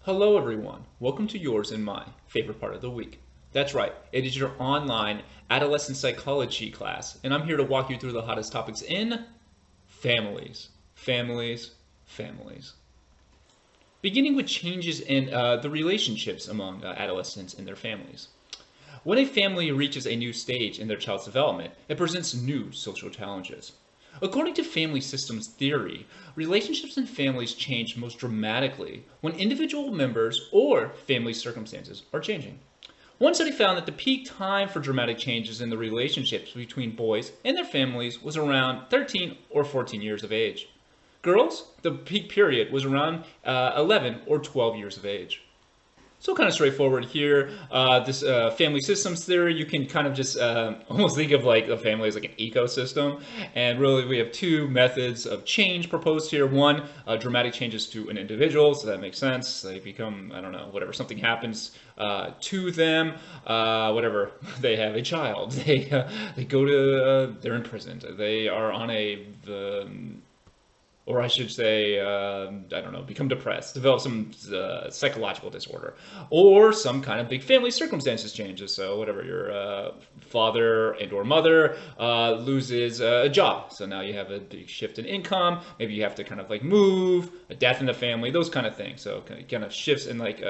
Hello everyone, welcome to yours and my favorite part of the week. That's right, it is your online adolescent psychology class, and I'm here to walk you through the hottest topics in families, families, families. Beginning with changes in the relationships among adolescents and their families. When a family reaches a new stage in their child's development, it presents new social challenges. According to family systems theory, relationships in families change most dramatically when individual members or family circumstances are changing. One study found that the peak time for dramatic changes in the relationships between boys and their families was around 13 or 14 years of age. Girls, the peak period was around 11 or 12 years of age. So kind of straightforward here. This family systems theory, you can kind of just almost think of like a family as like an ecosystem. And really we have two methods of change proposed here. One, dramatic changes to an individual, so that makes sense. They become, I don't know, whatever, something happens to them, whatever, they have a child, they go to, they're imprisoned, they are on or I should say, I don't know, become depressed, develop some psychological disorder, or some kind of big family circumstances changes. So whatever, your father and or mother loses a job. So now you have a big shift in income. Maybe you have to kind of like move, a death in the family, those kind of things. So kind of shifts in like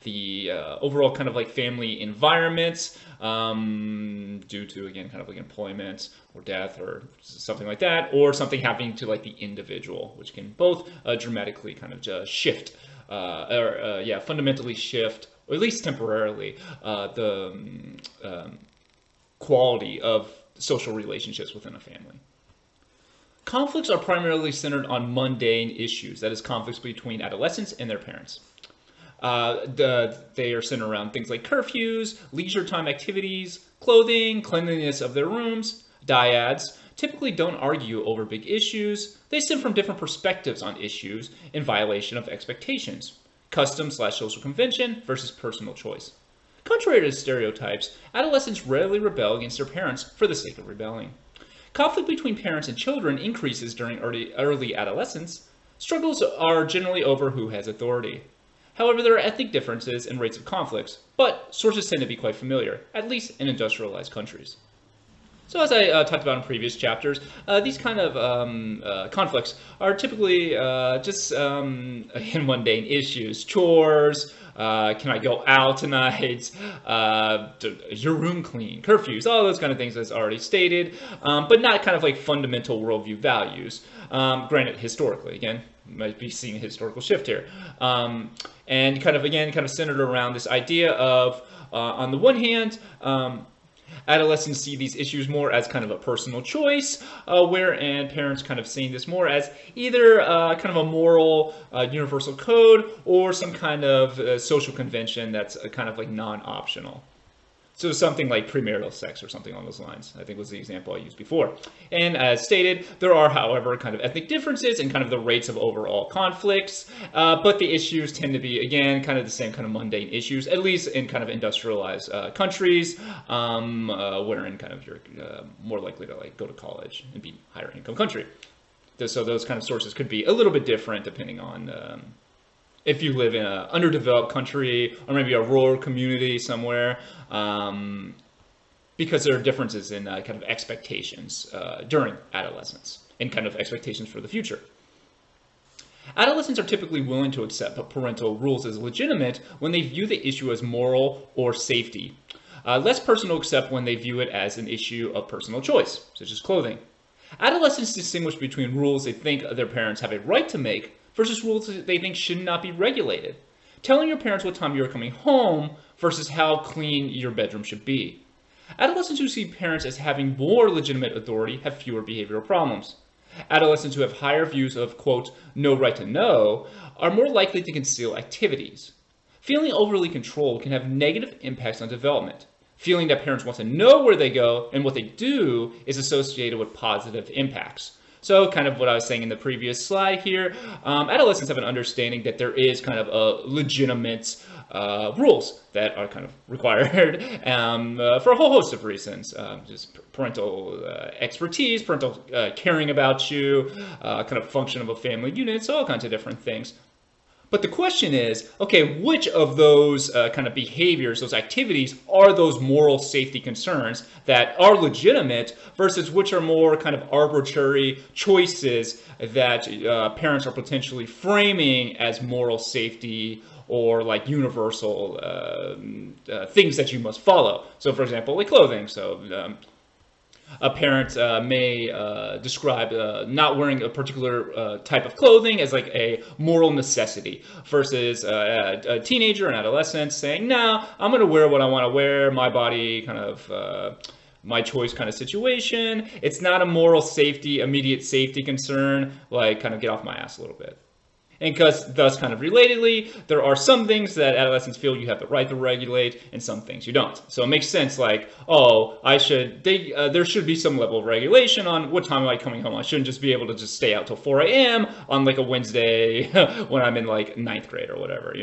the overall kind of like family environments due to, again, kind of like employment or death or something like that, or something happening to like the individual, which can both dramatically kind of just shift, fundamentally shift, or at least temporarily, the quality of social relationships within a family. Conflicts are primarily centered on mundane issues, that is, conflicts between adolescents and their parents. They are centered around things like curfews, leisure time activities, clothing, cleanliness of their rooms. Dyads typically don't argue over big issues. They stem from different perspectives on issues in violation of expectations. Custom/social convention versus personal choice. Contrary to stereotypes, adolescents rarely rebel against their parents for the sake of rebelling. Conflict between parents and children increases during early adolescence. Struggles are generally over who has authority. However, there are ethnic differences in rates of conflicts, but sources tend to be quite familiar, at least in industrialized countries. So as I talked about in previous chapters, these kind of conflicts are typically just again, mundane issues. Chores, can I go out tonight, is your room clean, curfews, all those kind of things as already stated, but not kind of like fundamental worldview values. Granted, historically, again, might be seeing a historical shift here. And kind of centered around this idea of, on the one hand, adolescents see these issues more as kind of a personal choice, wherein parents kind of seeing this more as either kind of a moral universal code or some kind of social convention that's kind of like non-optional. So something like premarital sex or something along those lines, I think was the example I used before. And as stated, there are, however, kind of ethnic differences in kind of the rates of overall conflicts, but the issues tend to be, again, kind of the same kind of mundane issues, at least in kind of industrialized countries, wherein kind of you're more likely to like go to college and be higher income country. So those kind of sources could be a little bit different depending on if you live in an underdeveloped country or maybe a rural community somewhere, because there are differences in kind of expectations during adolescence and kind of expectations for the future. Adolescents are typically willing to accept parental rules as legitimate when they view the issue as moral or safety. Less personal accept when they view it as an issue of personal choice, such as clothing. Adolescents distinguish between rules they think their parents have a right to make versus rules that they think should not be regulated. Telling your parents what time you're coming home versus how clean your bedroom should be. Adolescents who see parents as having more legitimate authority have fewer behavioral problems. Adolescents who have higher views of, quote, no right to know, are more likely to conceal activities. Feeling overly controlled can have negative impacts on development. Feeling that parents want to know where they go and what they do is associated with positive impacts. So kind of what I was saying in the previous slide here, adolescents have an understanding that there is kind of a legitimate rules that are kind of required for a whole host of reasons. Just parental expertise, parental caring about you, kind of function of a family unit, so all kinds of different things. But the question is, okay, which of those kind of behaviors, those activities, are those moral safety concerns that are legitimate versus which are more kind of arbitrary choices that parents are potentially framing as moral safety or like universal things that you must follow. So, for example, like clothing. So, a parent may describe not wearing a particular type of clothing as like a moral necessity versus a teenager and adolescent saying, no, I'm going to wear what I want to wear, my body kind of my choice kind of situation. It's not a moral safety, immediate safety concern, like kind of get off my ass a little bit. And because, thus, kind of relatedly, there are some things that adolescents feel you have the right to regulate, and some things you don't. So it makes sense, like, oh, there should be some level of regulation on what time am I coming home. I shouldn't just be able to just stay out till 4 a.m. on like a Wednesday when I'm in like ninth grade or whatever,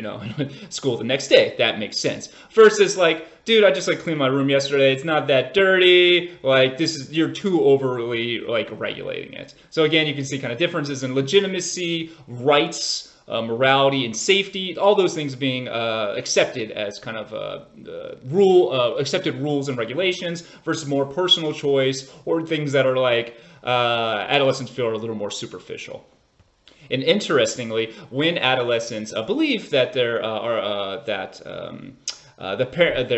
school the next day. That makes sense. Versus like, dude, I just like cleaned my room yesterday. It's not that dirty. Like you're too overly like regulating it. So again, you can see kind of differences in legitimacy, rights, morality, and safety. All those things being accepted as kind of accepted rules and regulations versus more personal choice or things that are like adolescents feel are a little more superficial. And interestingly, when adolescents believe that their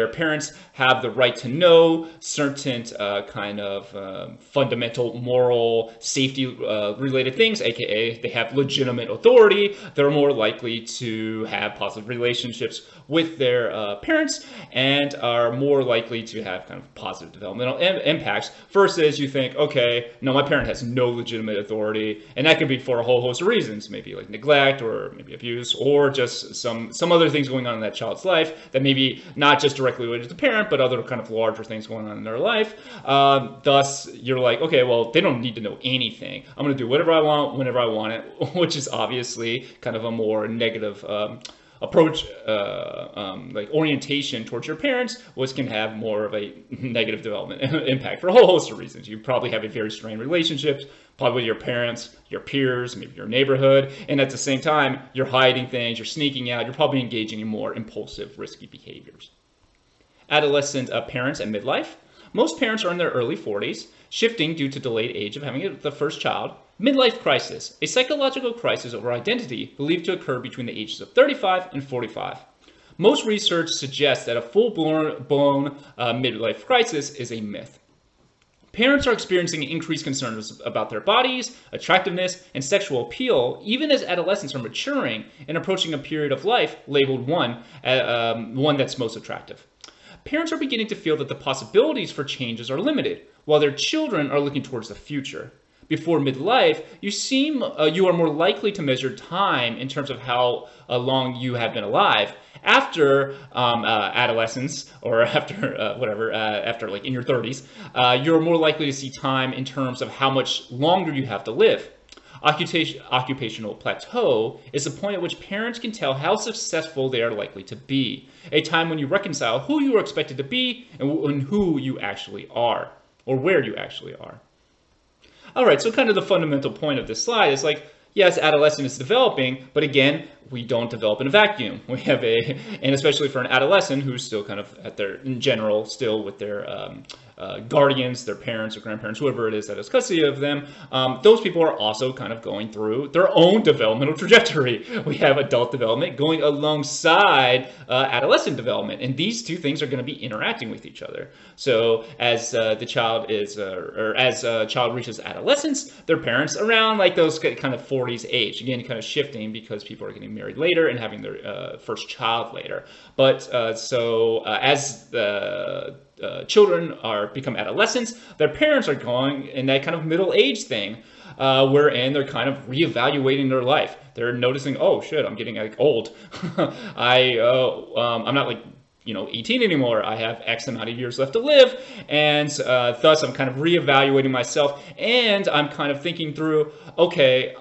parents have the right to know certain kind of fundamental moral safety related things, aka they have legitimate authority, they're more likely to have positive relationships with their parents and are more likely to have kind of positive developmental impacts versus you think, okay, no, my parent has no legitimate authority, and that could be for a whole host of reasons, maybe like neglect or maybe abuse or just some other things going on in that child's life that maybe not just directly related to the parent, but other kind of larger things going on in their life. Thus, you're like, okay, well, they don't need to know anything. I'm going to do whatever I want, whenever I want it, which is obviously kind of a more negative approach, like orientation towards your parents, which can have more of a negative development impact for a whole host of reasons. You probably have a very strained relationships, probably with your parents, your peers, maybe your neighborhood, and at the same time, you're hiding things, you're sneaking out, you're probably engaging in more impulsive, risky behaviors. Adolescent parents and midlife. Most parents are in their early 40s, shifting due to delayed age of having the first child. Midlife crisis, a psychological crisis over identity believed to occur between the ages of 35 and 45. Most research suggests that a full-blown midlife crisis is a myth. Parents are experiencing increased concerns about their bodies, attractiveness, and sexual appeal, even as adolescents are maturing and approaching a period of life labeled one that's most attractive. Parents are beginning to feel that the possibilities for changes are limited, while their children are looking towards the future. Before midlife, you are more likely to measure time in terms of how long you have been alive. After adolescence, or after after like in your 30s, you're more likely to see time in terms of how much longer you have to live. Occupational plateau is the point at which parents can tell how successful they are likely to be, a time when you reconcile who you are expected to be and who you actually are, or where you actually are. All right, so kind of the fundamental point of this slide is like, yes, adolescence is developing, but again, we don't develop in a vacuum. We have and especially for an adolescent who's still kind of in general, still with their guardians, their parents or grandparents, whoever it is that has custody of them, those people are also kind of going through their own developmental trajectory. We have adult development going alongside adolescent development, and these two things are going to be interacting with each other. So as the child as a child reaches adolescence, their parents around like those kind of 40s age, again, kind of shifting because people are getting married later and having their first child later. But as the children become adolescents, their parents are going in that kind of middle age thing, wherein they're kind of reevaluating their life. They're noticing, oh shit, I'm getting like old. I'm not like 18 anymore. I have X amount of years left to live, and thus I'm kind of reevaluating myself, and I'm kind of thinking through, okay,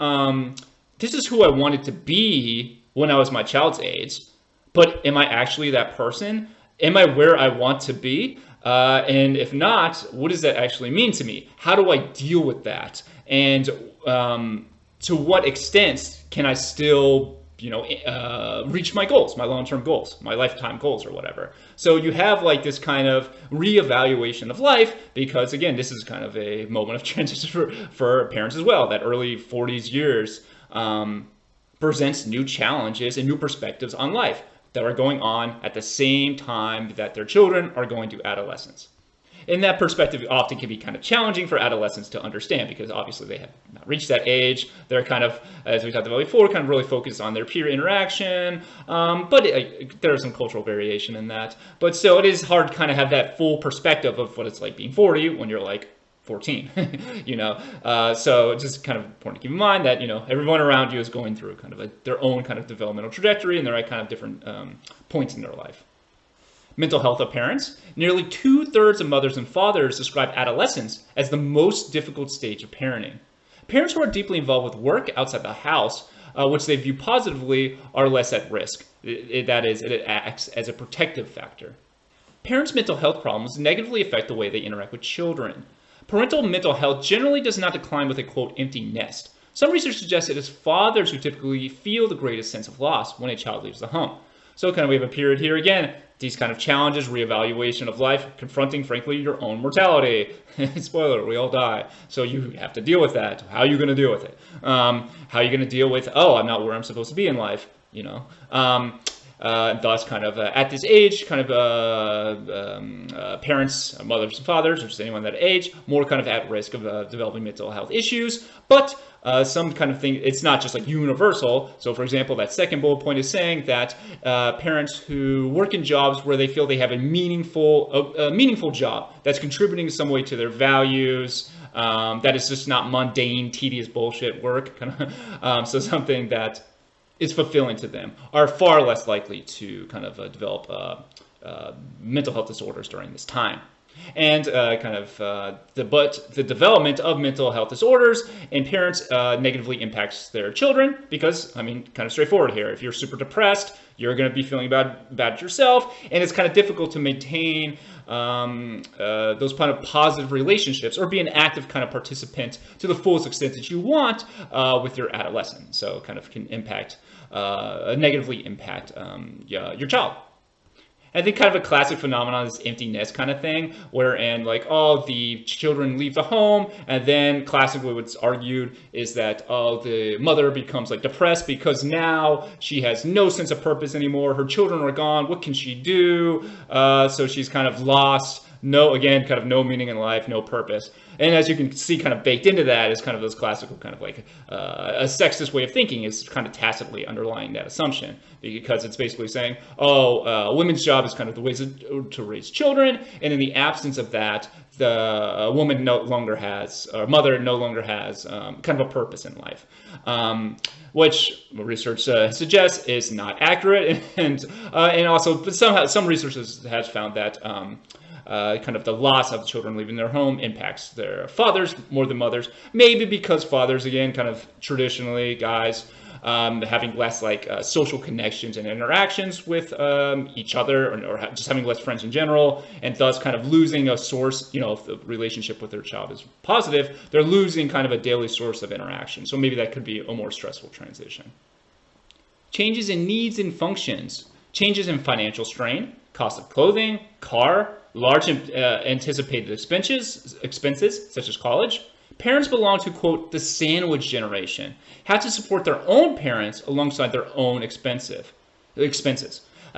this is who I wanted to be when I was my child's age, but am I actually that person? Am I where I want to be? And if not, what does that actually mean to me? How do I deal with that? And to what extent can I still reach my goals, my long-term goals, my lifetime goals or whatever. So you have like this kind of reevaluation of life because, again, this is kind of a moment of transition for parents as well. That early 40s years presents new challenges and new perspectives on life that are going on at the same time that their children are going to adolescence. And that perspective often can be kind of challenging for adolescents to understand because obviously they have not reached that age. They're kind of, as we talked about before, kind of really focused on their peer interaction. But there is some cultural variation in that. But still, it is hard to kind of have that full perspective of what it's like being 40 when you're like 14, so it's just kind of important to keep in mind that, everyone around you is going through kind of their own kind of developmental trajectory and they're at kind of different points in their life. Mental health of parents. Nearly 2/3 of mothers and fathers describe adolescence as the most difficult stage of parenting. Parents who are deeply involved with work outside the house, which they view positively, are less at risk. That is, it acts as a protective factor. Parents' mental health problems negatively affect the way they interact with children. Parental mental health generally does not decline with a, quote, empty nest. Some research suggests it is fathers who typically feel the greatest sense of loss when a child leaves the home. So kind of we have a period here again, these kind of challenges, reevaluation of life, confronting, frankly, your own mortality. Spoiler, we all die. So you have to deal with that. How are you going to deal with it? How are you going to deal with, I'm not where I'm supposed to be in life, thus kind of at this age, kind of parents, mothers and fathers, or just anyone that age, more kind of at risk of developing mental health issues. But some kind of thing, it's not just like universal. So for example, that second bullet point is saying that parents who work in jobs where they feel they have a meaningful job that's contributing in some way to their values, that is just not mundane, tedious bullshit work, so something that is fulfilling to them, are far less likely to kind of develop mental health disorders during this time. And the development of mental health disorders in parents negatively impacts their children because, kind of straightforward here. If you're super depressed, you're going to be feeling bad yourself, and it's kind of difficult to maintain those kind of positive relationships or be an active kind of participant to the fullest extent that you want with your adolescent. So kind of can negatively impact your child. I think kind of a classic phenomenon is empty nest kind of thing, wherein the children leave the home, and then classically what's argued is that the mother becomes depressed because now she has no sense of purpose anymore. Her children are gone. What can she do? So she's kind of lost. No meaning in life, no purpose. And as you can see, kind of baked into that is kind of those classical kind of a sexist way of thinking is kind of tacitly underlying that assumption, because it's basically saying, a women's job is kind of the way to raise children, and in the absence of that, the woman no longer has, or mother no longer has kind of a purpose in life. Which research suggests is not accurate, and also, but somehow some researchers has found that kind of the loss of the children leaving their home impacts their fathers more than mothers. Maybe because fathers, again, kind of traditionally, guys, having less social connections and interactions with each other, or just having less friends in general, and thus kind of losing a source, if the relationship with their child is positive, they're losing kind of a daily source of interaction. So maybe that could be a more stressful transition. Changes in needs and functions. Changes in financial strain, cost of clothing, car, large anticipated expenses such as college. Parents belong to, quote, the sandwich generation, have to support their own parents alongside their own expenses.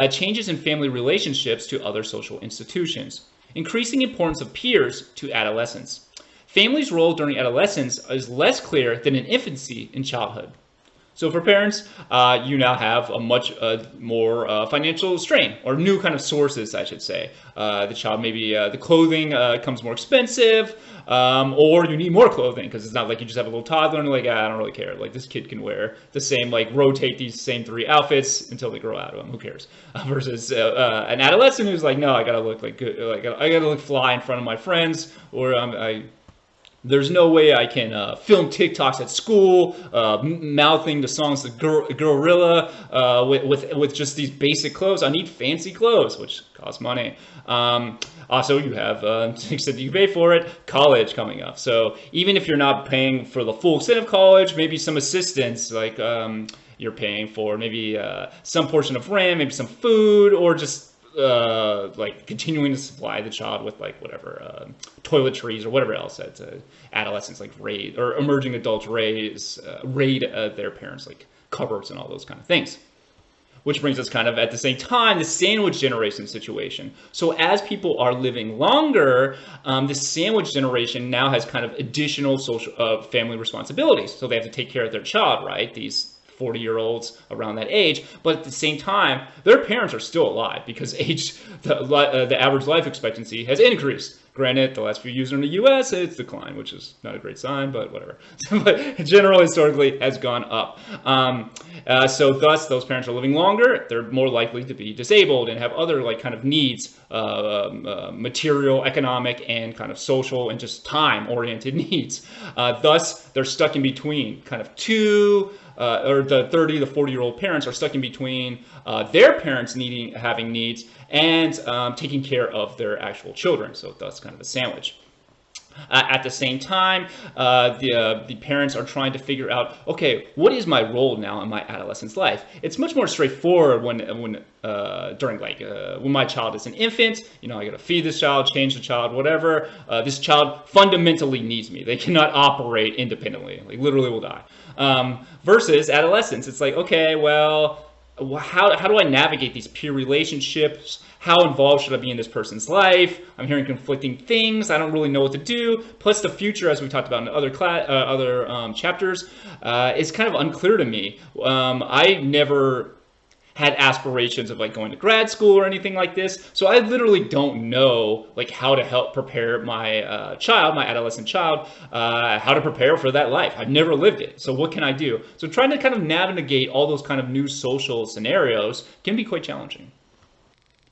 Changes in family relationships to other social institutions. Increasing importance of peers to adolescence. Family's role during adolescence is less clear than in infancy and childhood. So for parents, you now have a much more financial strain, or new kind of sources, I should say. The child, maybe the clothing becomes more expensive, or you need more clothing, because it's not like you just have a little toddler and I don't really care. This kid can wear the same, rotate these same 3 outfits until they grow out of them. Who cares? Versus an adolescent who's no, I gotta look good, I gotta look fly in front of my friends, or there's no way I can film TikToks at school, mouthing the songs of Gorilla with just these basic clothes. I need fancy clothes, which cost money. Also, you have, to the extent that you pay for it, college coming up. So even if you're not paying for the full extent of college, maybe some assistance, You're paying for maybe some portion of rent, maybe some food, or just like continuing to supply the child with like whatever toiletries or whatever else that adolescents like raid or emerging adults raid their parents, like cupboards and all those kind of things. Which brings us kind of at the same time, the sandwich generation situation. So as people are living longer, the sandwich generation now has kind of additional social family responsibilities. So they have to take care of their child, right? These 40-year-olds around that age, but at the same time, their parents are still alive because the average life expectancy has increased. Granted, the last few years in the U.S., it's declined, which is not a great sign, but whatever. But generally, historically, has gone up. So thus, those parents are living longer. They're more likely to be disabled and have other like kind of needs, material, economic, and kind of social and just time-oriented needs. Thus, they're stuck in between kind of two, or the 30 to 40-year-old parents are stuck in between their parents having needs and taking care of their actual children. So thus kind of a sandwich. At the same time, the parents are trying to figure out, okay, what is my role now in my adolescent's life? It's much more straightforward when my child is an infant. You know, I got to feed this child, change the child, whatever. This child fundamentally needs me. They cannot operate independently. Like literally will die. Versus adolescence, it's like, okay, well, how do I navigate these peer relationships? How involved should I be in this person's life? I'm hearing conflicting things. I don't really know what to do. Plus, the future, as we talked about in other chapters, is kind of unclear to me. I never had aspirations of like going to grad school or anything like this, so I literally don't know like how to help prepare my my adolescent child, how to prepare for that life. I've never lived it, so what can I do? So trying to kind of navigate all those kind of new social scenarios can be quite challenging.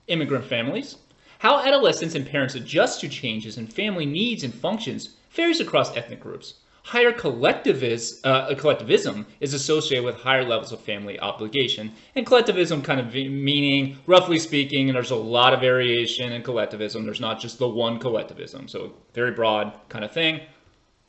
Immigrant families. How adolescents and parents adjust to changes in family needs and functions varies across ethnic groups. Higher collectivism is associated with higher levels of family obligation, and collectivism kind of meaning, roughly speaking, and there's a lot of variation in collectivism. There's not just the one collectivism, so very broad kind of thing.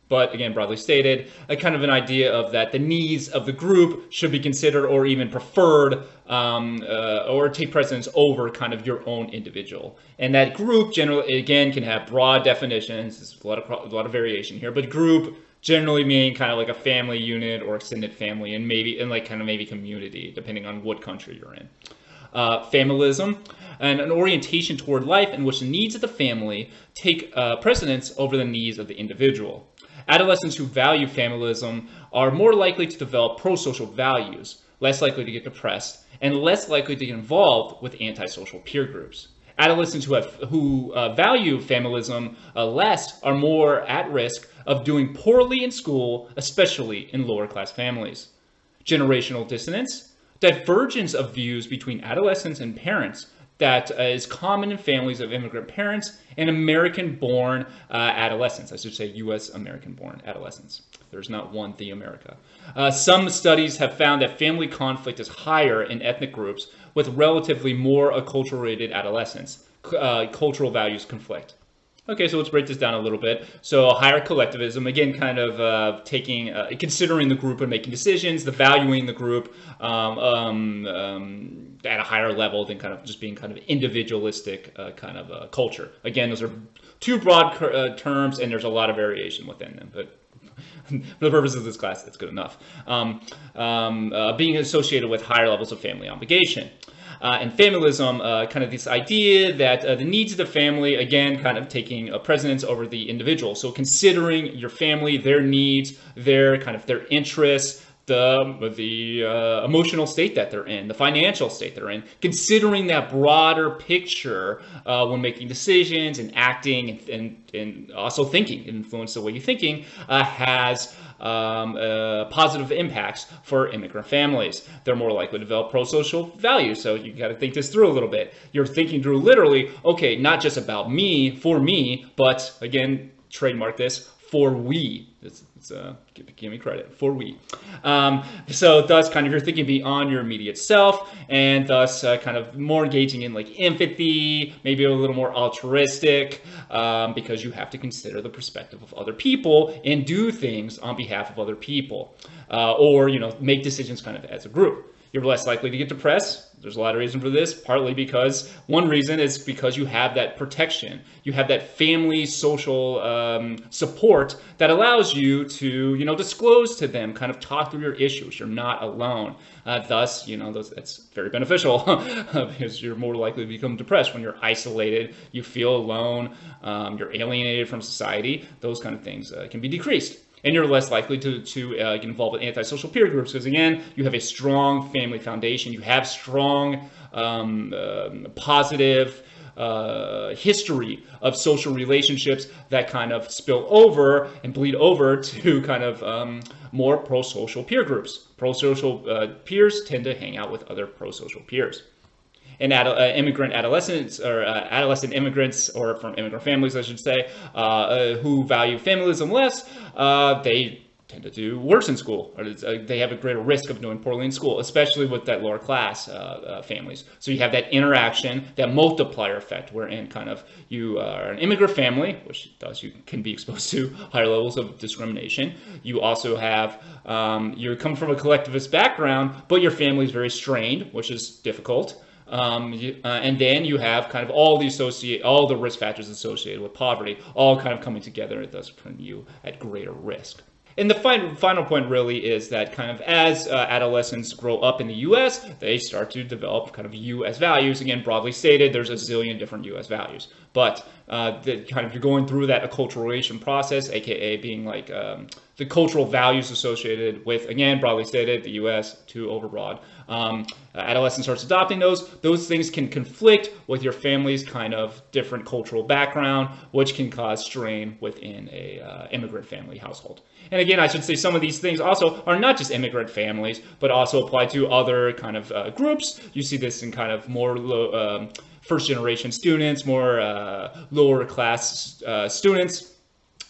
But again, broadly stated, a kind of an idea of that the needs of the group should be considered or even preferred or take precedence over kind of your own individual. And that group generally, again, can have broad definitions. There's a lot of variation here, but group generally meaning kind of like a family unit or extended family, and like kind of maybe community, depending on what country you're in. Familism, and an orientation toward life in which the needs of the family take precedence over the needs of the individual. Adolescents who value familism are more likely to develop pro-social values, less likely to get depressed, and less likely to get involved with antisocial peer groups. Adolescents who value familism less are more at risk of doing poorly in school, especially in lower class families. Generational dissonance, divergence of views between adolescents and parents that is common in families of immigrant parents and American-born adolescents. I should say U.S. American-born adolescents. There's not one the America. Some studies have found that family conflict is higher in ethnic groups with relatively more acculturated adolescents. Cultural values conflict. Okay, so let's break this down a little bit. So higher collectivism, again, kind of considering the group and making decisions, the valuing the group at a higher level than kind of just being kind of individualistic kind of culture. Again, those are two broad terms, and there's a lot of variation within them, but for the purpose of this class, that's good enough. Being associated with higher levels of family obligation. And familism, kind of this idea that the needs of the family, again, kind of taking precedence over the individual. So considering your family, their needs, their interests, the emotional state that they're in, the financial state they're in, considering that broader picture when making decisions and acting and also thinking, influence the way you're thinking, has positive impacts for immigrant families. They're more likely to develop pro-social values. So you got to think this through a little bit. You're thinking through literally, okay, not just about me, for me, but again, trademark this, for we. Give me credit, for we. So thus kind of you're thinking beyond your immediate self, and thus kind of more engaging in like empathy, maybe a little more altruistic, because you have to consider the perspective of other people and do things on behalf of other people. or make decisions kind of as a group. You're less likely to get depressed. There's a lot of reason for this, partly because one reason is because you have that protection. You have that family social support that allows you to, disclose to them, kind of talk through your issues. You're not alone. Thus, that's very beneficial because you're more likely to become depressed when you're isolated, you feel alone, you're alienated from society. Those kind of things can be decreased. And you're less likely to get involved with antisocial peer groups because, again, you have a strong family foundation. You have strong, positive history of social relationships that kind of spill over and bleed over to kind of more pro-social peer groups. Pro-social peers tend to hang out with other pro-social peers. And immigrant adolescents, or adolescent immigrants, or from immigrant families, I should say, who value familism less, they tend to do worse in school, or they have a greater risk of doing poorly in school, especially with that lower class families. So you have that interaction, that multiplier effect, wherein kind of you are an immigrant family, which thus you can be exposed to higher levels of discrimination. You also have, you come from a collectivist background, but your family is very strained, which is difficult. And then you have kind of all the risk factors associated with poverty, all kind of coming together, and thus putting you at greater risk. And the final point really is that kind of as adolescents grow up in the U.S., they start to develop kind of U.S. values. Again, broadly stated, there's a zillion different U.S. values. But you're going through that acculturation process, aka being like the cultural values associated with, again, broadly stated, the U.S. too overbroad. Adolescent starts adopting those things can conflict with your family's kind of different cultural background, which can cause strain within a immigrant family household. And again, I should say some of these things also are not just immigrant families, but also apply to other kind of groups. You see this in kind of more first-generation students, more lower class students,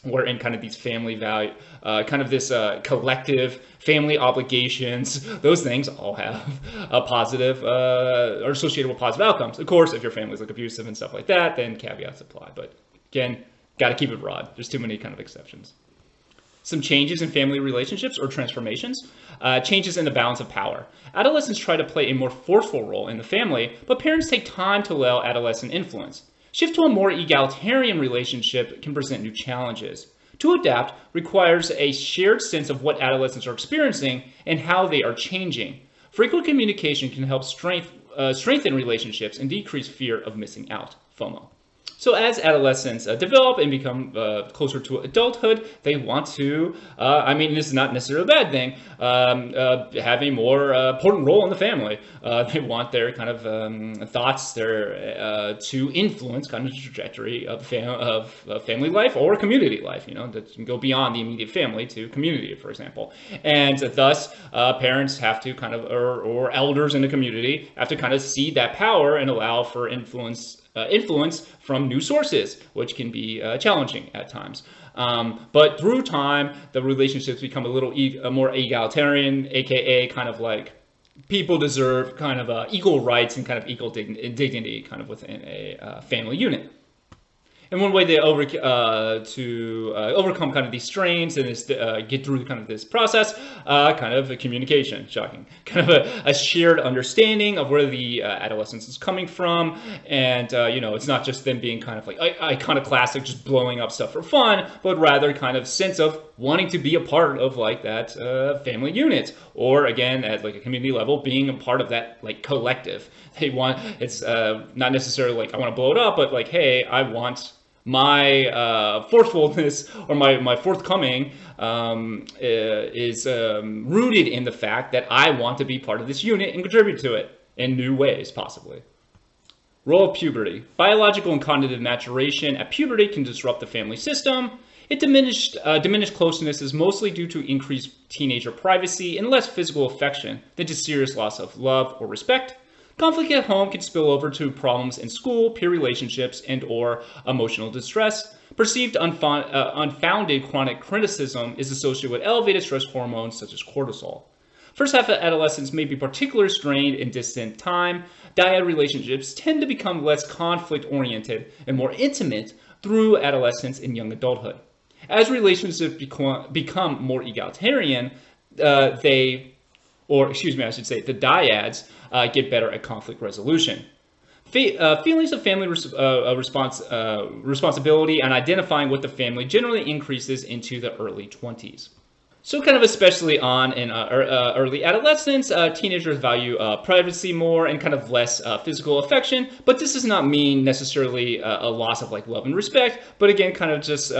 where in kind of these family value, kind of this collective family obligations, those things all have a positive, are associated with positive outcomes. Of course, if your family's like abusive and stuff like that, then caveats apply. But again, got to keep it broad. There's too many kind of exceptions. Some changes in family relationships or transformations. Changes in the balance of power. Adolescents try to play a more forceful role in the family, but parents take time to allow adolescent influence. Shift to a more egalitarian relationship can present new challenges. To adapt requires a shared sense of what adolescents are experiencing and how they are changing. Frequent communication can help strengthen relationships and decrease fear of missing out, FOMO. So as adolescents develop and become closer to adulthood, they want to, this is not necessarily a bad thing, have a more important role in the family. They want their kind of thoughts to influence kind of the trajectory of family life or community life, that can go beyond the immediate family to community, for example. And thus, parents have to kind of, or elders in the community, have to kind of cede that power and allow for influence from new sources, which can be challenging at times. But through time, the relationships become a little more egalitarian, aka kind of like people deserve kind of equal rights and kind of equal dignity kind of within a family unit. And one way they overcome kind of these strains and get through kind of this process, kind of a communication, shocking, kind of a shared understanding of where the adolescence is coming from. And, it's not just them being kind of like iconoclastic, just blowing up stuff for fun, but rather kind of sense of wanting to be a part of like that family unit, or again, at like a community level, being a part of that like collective. It's not necessarily like I want to blow it up, but like, hey, I want my forcefulness or my forthcoming is rooted in the fact that I want to be part of this unit and contribute to it in new ways, possibly. Role of puberty. Biological and cognitive maturation at puberty can disrupt the family system. Diminished closeness is mostly due to increased teenager privacy and less physical affection than to serious loss of love or respect. Conflict at home can spill over to problems in school, peer relationships, and/or emotional distress. Perceived unfounded chronic criticism is associated with elevated stress hormones such as cortisol. First half of adolescence may be particularly strained in distant time. Dyad relationships tend to become less conflict-oriented and more intimate through adolescence and young adulthood. As relationships become more egalitarian, I should say, the dyads get better at conflict resolution. Feelings of family responsibility and identifying with the family generally increases into the early 20s. So kind of especially on in early adolescence, teenagers value privacy more and kind of less physical affection. But this does not mean necessarily a loss of like love and respect. But again, kind of just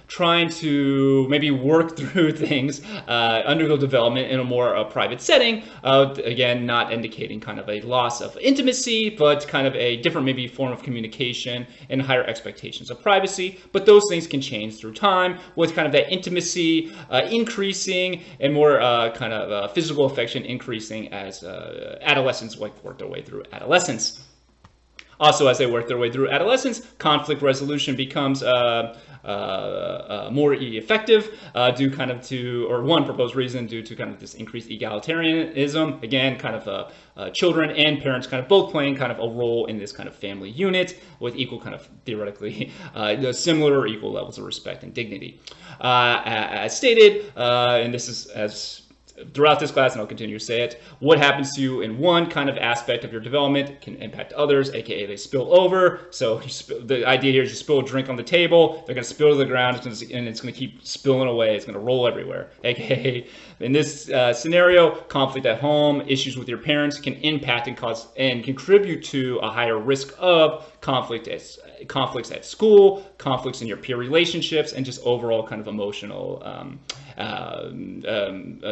trying to maybe work through things, undergo development in a more private setting. Again, not indicating kind of a loss of intimacy, but kind of a different maybe form of communication and higher expectations of privacy. But those things can change through time with kind of that intimacy increasing and more kind of physical affection increasing as adolescents work their way through adolescence. Also, as they work their way through adolescence, conflict resolution becomes more effective due kind of to, or one proposed reason due to kind of this increased egalitarianism. Again, kind of children and parents kind of both playing kind of a role in this kind of family unit with equal kind of theoretically similar or equal levels of respect and dignity. As stated, and this is as throughout this class, and I'll continue to say it, what happens to you in one kind of aspect of your development can impact others, aka they spill over. So the idea here is you spill a drink on the table, they're going to spill to the ground, and it's going to keep spilling away, it's going to roll everywhere. Aka, in this scenario, conflict at home, issues with your parents can impact and cause and contribute to a higher risk of conflicts at school, conflicts in your peer relationships, and just overall kind of emotional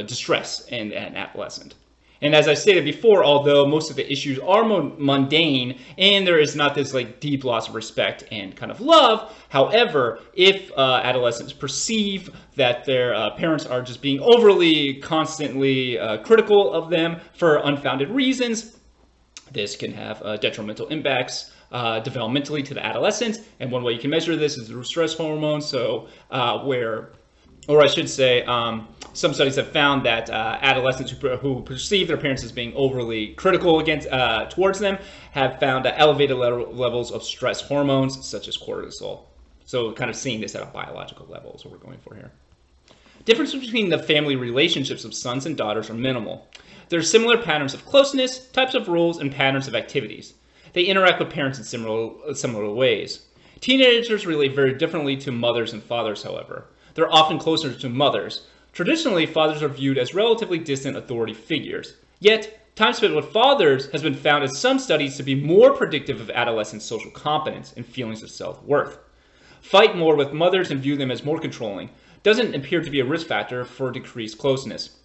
distress in an adolescent. And as I stated before, although most of the issues are mundane and there is not this like deep loss of respect and kind of love, however, if adolescents perceive that their parents are just being overly, constantly critical of them for unfounded reasons, this can have detrimental impacts developmentally to the adolescent. And one way you can measure this is through stress hormones. So or I should say, some studies have found that adolescents who perceive their parents as being overly critical towards them have found elevated levels of stress hormones such as cortisol. So kind of seeing this at a biological level is what we're going for here. Differences between the family relationships of sons and daughters are minimal. There are similar patterns of closeness, types of rules, and patterns of activities. They interact with parents in similar ways. Teenagers relate very differently to mothers and fathers, however. They're often closer to mothers. Traditionally, fathers are viewed as relatively distant authority figures. Yet, time spent with fathers has been found in some studies to be more predictive of adolescent social competence and feelings of self-worth. Fight more with mothers and view them as more controlling doesn't appear to be a risk factor for decreased closeness.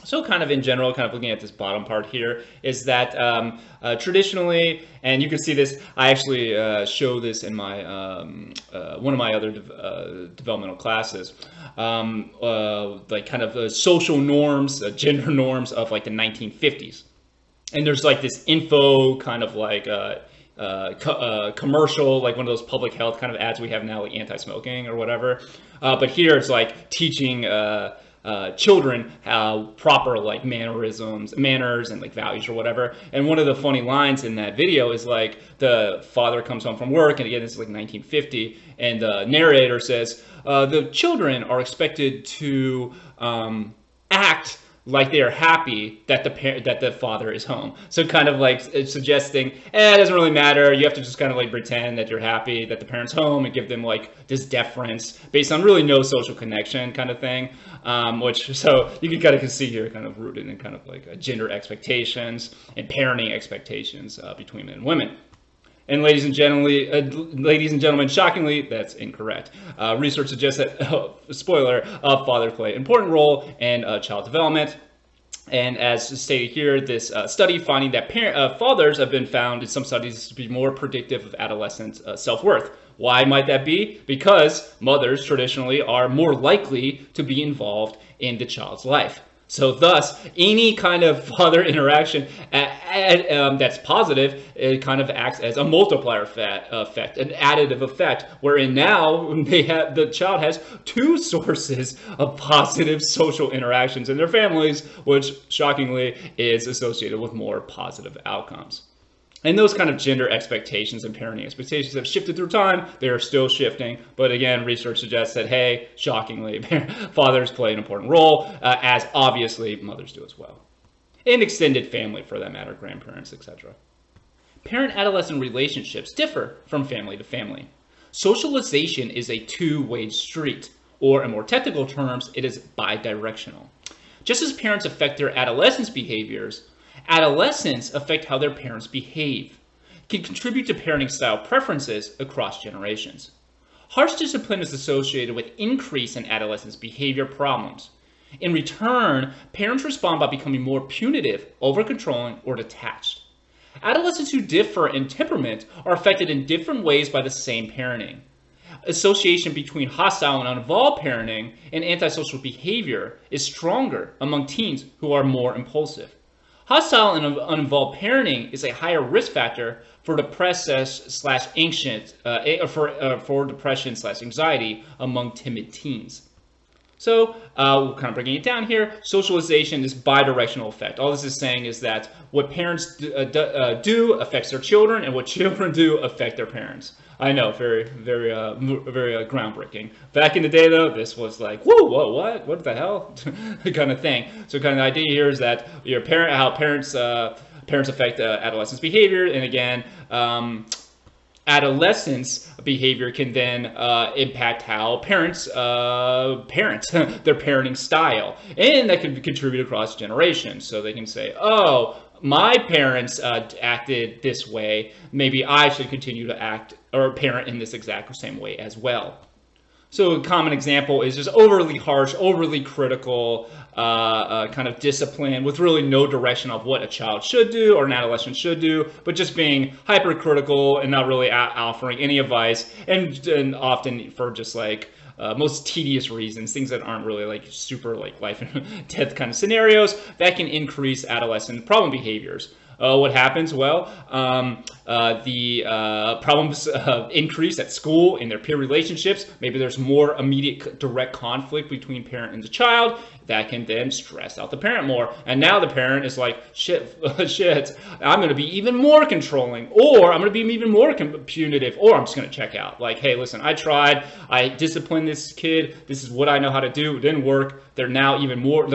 So kind of in general, kind of looking at this bottom part here, is that traditionally, and you can see this, I actually show this in my one of my other developmental classes, like kind of social norms, gender norms of like the 1950s. And there's like this info kind of like commercial, like one of those public health kind of ads we have now, like anti-smoking or whatever. But here it's like teaching children how proper like manners and like values or whatever. And one of the funny lines in that video is like the father comes home from work, and again this is like 1950, and the narrator says the children are expected to act like they are happy that the father is home. So kind of like suggesting, it doesn't really matter. You have to just kind of like pretend that you're happy that the parent's home and give them like this deference based on really no social connection kind of thing. Which, so you can kind of see here kind of rooted in kind of like gender expectations and parenting expectations between men and women. And ladies and gentlemen, shockingly, that's incorrect. Research suggests that, spoiler, fathers play an important role in child development. And as stated here, this study finding that fathers have been found in some studies to be more predictive of adolescent self-worth. Why might that be? Because mothers traditionally are more likely to be involved in the child's life. So thus, any kind of father interaction that's positive, it kind of acts as a multiplier effect, an additive effect, wherein now the child has two sources of positive social interactions in their families, which shockingly is associated with more positive outcomes. And those kind of gender expectations and parenting expectations have shifted through time. They are still shifting. But again, research suggests that, hey, shockingly, fathers play an important role, as obviously mothers do as well. And extended family, for that matter, grandparents, etc. Parent-adolescent relationships differ from family to family. Socialization is a two-way street, or in more technical terms, it is bidirectional. Just as parents affect their adolescents' behaviors, adolescents affect how their parents behave, can contribute to parenting style preferences across generations. Harsh discipline is associated with increase in adolescents' behavior problems. In return, parents respond by becoming more punitive, over-controlling, or detached. Adolescents who differ in temperament are affected in different ways by the same parenting. Association between hostile and uninvolved parenting and antisocial behavior is stronger among teens who are more impulsive. Hostile and uninvolved parenting is a higher risk factor for for depression slash anxiety among timid teens. So, kind of bringing it down here, socialization is bidirectional effect. All this is saying is that what parents do affects their children, and what children do affect their parents. I know, very, very, very groundbreaking. Back in the day, though, this was like, whoa, what the hell, kind of thing. So, kind of the idea here is that how parents affect adolescents' behavior, and again, adolescents' behavior can then impact how parents parent, their parenting style, and that can contribute across generations. So they can say, oh, my parents acted this way, maybe I should continue to act or parent in this exact same way as well. So a common example is just overly harsh, overly critical kind of discipline with really no direction of what a child should do or an adolescent should do, but just being hypercritical and not really offering any advice, and often for just like most tedious reasons, things that aren't really like super like life and death kind of scenarios that can increase adolescent problem behaviors. What happens? Well, the problems increase at school in their peer relationships. Maybe there's more immediate direct conflict between parent and the child. That can then stress out the parent more. And now the parent is like, shit, I'm going to be even more controlling, or I'm going to be even more punitive, or I'm just going to check out. Like, hey, listen, I tried. I disciplined this kid. This is what I know how to do. It didn't work. They're now even more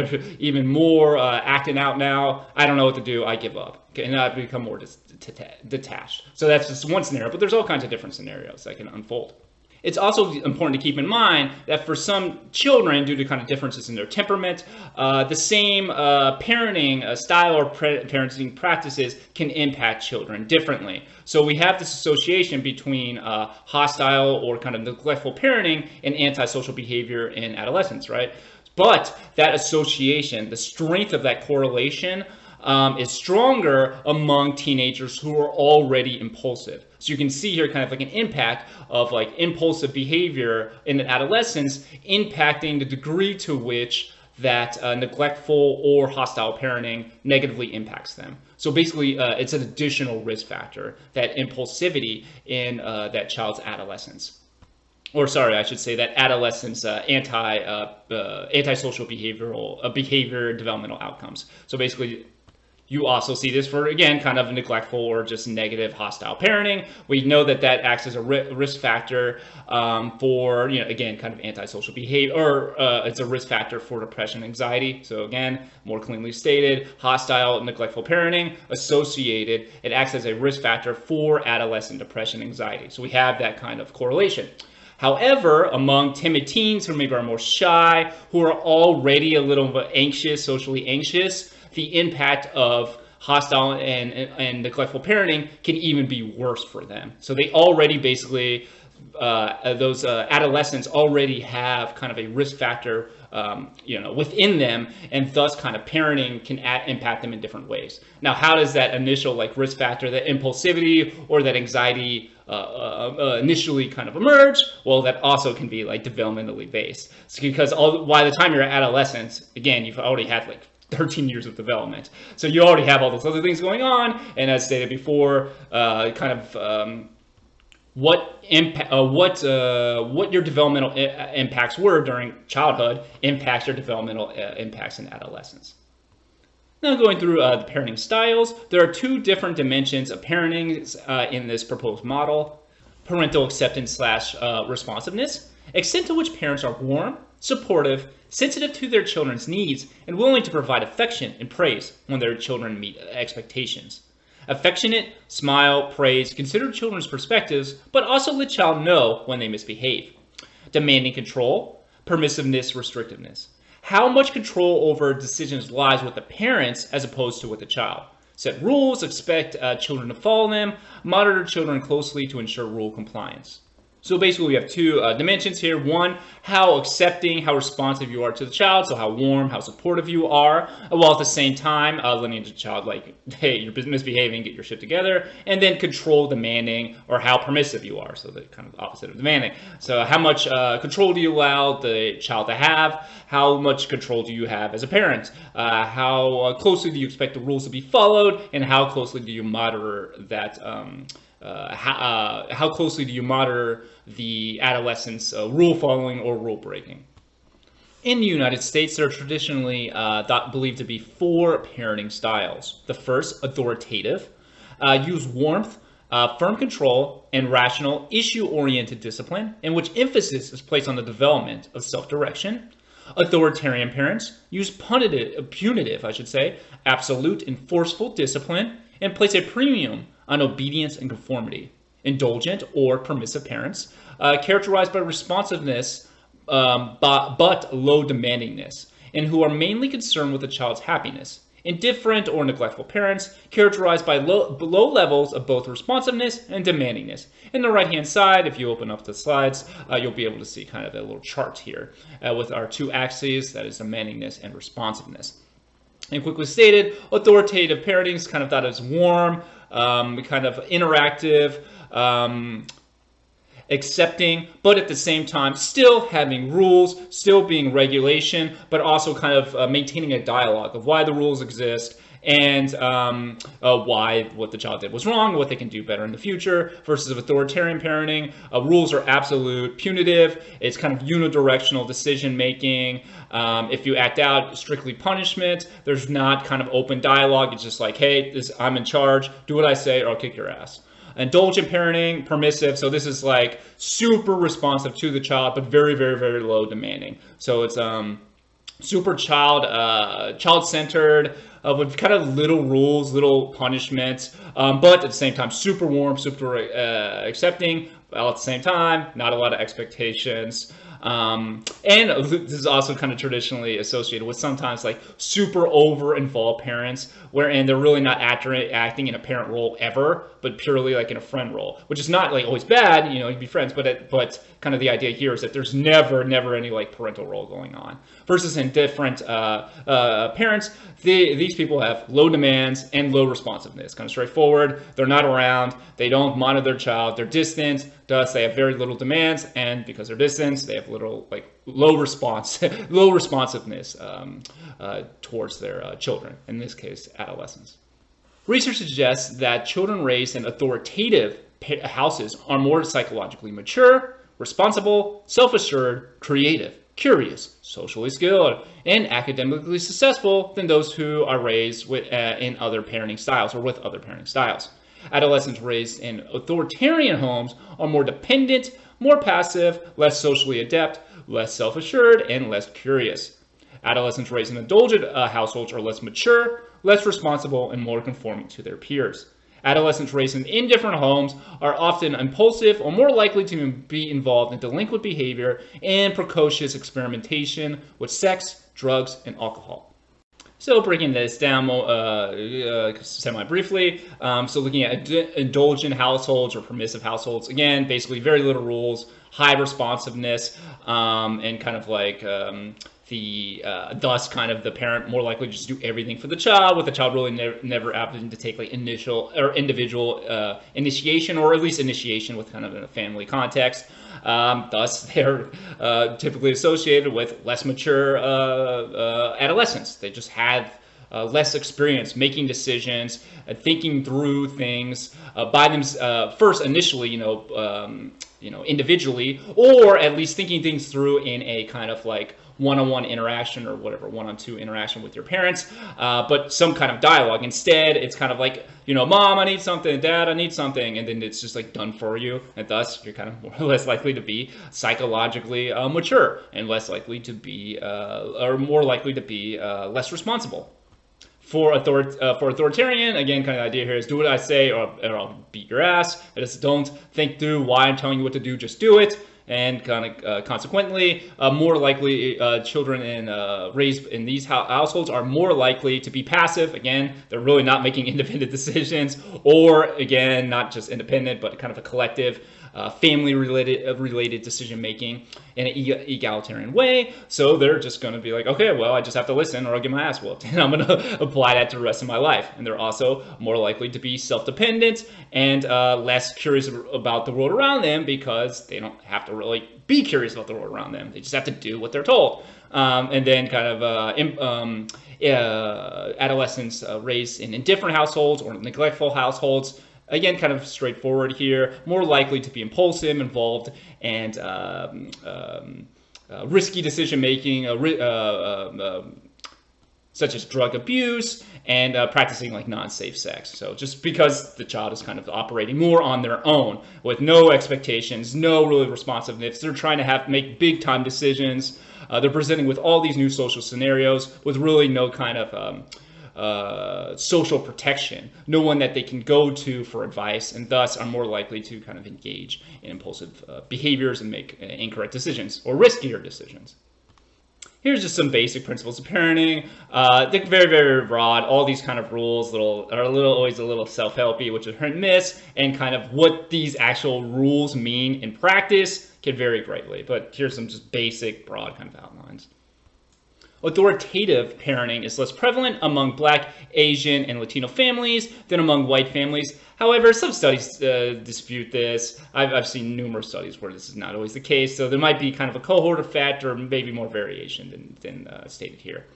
acting out now. I don't know what to do. I give up. Okay, and I become more detached. So that's just one scenario, but there's all kinds of different scenarios that can unfold. It's also important to keep in mind that for some children, due to kind of differences in their temperament, the same parenting style or parenting practices can impact children differently. So we have this association between hostile or kind of neglectful parenting and antisocial behavior in adolescents, right? But that association, the strength of that correlation, is stronger among teenagers who are already impulsive. So you can see here kind of like an impact of like impulsive behavior in adolescence impacting the degree to which that neglectful or hostile parenting negatively impacts them. So basically, it's an additional risk factor, that impulsivity in that child's adolescence. Or sorry, I should say that adolescents' antisocial behavior developmental outcomes. So basically, you also see this for, again, kind of neglectful or just negative hostile parenting. We know that that acts as a risk factor for, again, kind of antisocial behavior, or it's a risk factor for depression and anxiety. So again, more cleanly stated, hostile and neglectful parenting associated, it acts as a risk factor for adolescent depression and anxiety. So we have that kind of correlation. However, among timid teens who maybe are more shy, who are already a little bit anxious, socially anxious, the impact of hostile and neglectful parenting can even be worse for them. So they already basically, those adolescents already have kind of a risk factor within them, and thus kind of parenting can impact them in different ways. Now, how does that initial like risk factor, that impulsivity or that anxiety initially kind of emerge? Well, that also can be like developmentally based. So because by the time you're an adolescent, again, you've already had like 13 years of development. So you already have all those other things going on. And as stated before, what your developmental impacts were during childhood impacts your developmental impacts in adolescence. Now going through the parenting styles, there are two different dimensions of parenting in this proposed model. Parental acceptance slash responsiveness, extent to which parents are warm, supportive, sensitive to their children's needs, and willing to provide affection and praise when their children meet expectations. Affectionate, smile, praise, consider children's perspectives, but also let child know when they misbehave. Demanding control, permissiveness, restrictiveness. How much control over decisions lies with the parents as opposed to with the child. Set rules, expect children to follow them, monitor children closely to ensure rule compliance. So basically we have two dimensions here. One, how accepting, how responsive you are to the child, so how warm, how supportive you are, while at the same time letting the child like, hey, you're misbehaving, get your shit together, and then control demanding, or how permissive you are, so the kind of opposite of demanding. So how much control do you allow the child to have? How much control do you have as a parent? How closely do you expect the rules to be followed, and how closely do you monitor that how closely do you monitor the adolescent's rule following or rule breaking? In the United States, there are traditionally believed to be four parenting styles. The first, authoritative, use warmth, firm control, and rational, issue-oriented discipline, in which emphasis is placed on the development of self-direction. Authoritarian parents use punitive, absolute and forceful discipline, and place a premium on obedience and conformity. Indulgent or permissive parents, characterized by responsiveness but low demandingness, and who are mainly concerned with the child's happiness. Indifferent or neglectful parents, characterized by low levels of both responsiveness and demandingness. In the right-hand side, if you open up the slides, you'll be able to see kind of a little chart here with our two axes, that is demandingness and responsiveness. And quickly stated, authoritative parenting is kind of thought as warm, kind of interactive, accepting, but at the same time still having rules, still being regulation, but also kind of maintaining a dialogue of why the rules exist and why what the child did was wrong, what they can do better in the future, versus authoritarian parenting. Rules are absolute, punitive, it's kind of unidirectional decision making. If you act out, strictly punishment. There's not kind of open dialogue. It's just like, hey, I'm in charge, do what I say or I'll kick your ass. Indulgent parenting, permissive, so this is like super responsive to the child, but very, very, very low demanding. So it's super child-centered, with kind of little rules, little punishments, but at the same time super warm, super accepting, while at the same time not a lot of expectations. And this is also kind of traditionally associated with sometimes like super over-involved parents, wherein they're really not acting in a parent role ever, but purely like in a friend role, which is not like always bad, you know, you'd be friends, but kind of the idea here is that there's never any like parental role going on. Versus in different parents, these people have low demands and low responsiveness, kind of straightforward. They're not around, they don't monitor their child, they're distant, thus they have very little demands, and because they're distant, they have little like low responsiveness towards their children, in this case adolescents. Research suggests that children raised in authoritative houses are more psychologically mature, responsible, self-assured, creative, curious, socially skilled, and academically successful than those who are raised in other parenting styles or with other parenting styles. Adolescents raised in authoritarian homes are more dependent, more passive, less socially adept, less self-assured, and less curious. Adolescents raised in indulgent households are less mature, less responsible, and more conforming to their peers. Adolescents raised in indifferent homes are often impulsive or more likely to be involved in delinquent behavior and precocious experimentation with sex, drugs, and alcohol. So breaking this down semi-briefly, so looking at indulgent households or permissive households, again, basically very little rules, high responsiveness, and kind of like thus kind of the parent more likely to just do everything for the child, with the child really never having to take like initial or individual initiation, or at least initiation with kind of in a family context. Thus, they're typically associated with less mature adolescents. They just have less experience making decisions, thinking through things by them first initially, individually, or at least thinking things through in a kind of like one-on-one interaction or whatever, one-on-two interaction with your parents, but some kind of dialogue. Instead, it's kind of like, Mom, I need something, Dad, I need something, and then it's just like done for you, and thus you're kind of more or less likely to be psychologically mature and less likely to be, or more likely to be less responsible. For authoritarian, again, kind of the idea here is do what I say or I'll beat your ass. I just don't think through why I'm telling you what to do, just do it. And kind of consequently, more likely children raised in these households are more likely to be passive. Again, they're really not making independent decisions, or again, not just independent, but kind of a collective family-related decision-making in an egalitarian way. So they're just going to be like, okay, well, I just have to listen or I'll get my ass whooped. And I'm going to apply that to the rest of my life. And they're also more likely to be self-dependent and less curious about the world around them, because they don't have to really be curious about the world around them. They just have to do what they're told. And then kind of adolescents raised in indifferent households or neglectful households, again, kind of straightforward here, more likely to be impulsive, involved, and risky decision-making, such as drug abuse and practicing like non-safe sex. So just because the child is kind of operating more on their own with no expectations, no really responsiveness, they're trying to make big-time decisions. They're presenting with all these new social scenarios with really no kind of social protection, no one that they can go to for advice, and thus are more likely to kind of engage in impulsive behaviors and make incorrect decisions or riskier decisions. Here's just some basic principles of parenting. They're very, very broad. All these kind of rules are always a little self-helpy, which is hit and miss, and kind of what these actual rules mean in practice can vary greatly. But here's some just basic, broad kind of outlines. Authoritative parenting is less prevalent among Black, Asian, and Latino families than among white families. However, some studies dispute this. I've seen numerous studies where this is not always the case, so there might be kind of a cohort effect or maybe more variation than stated here.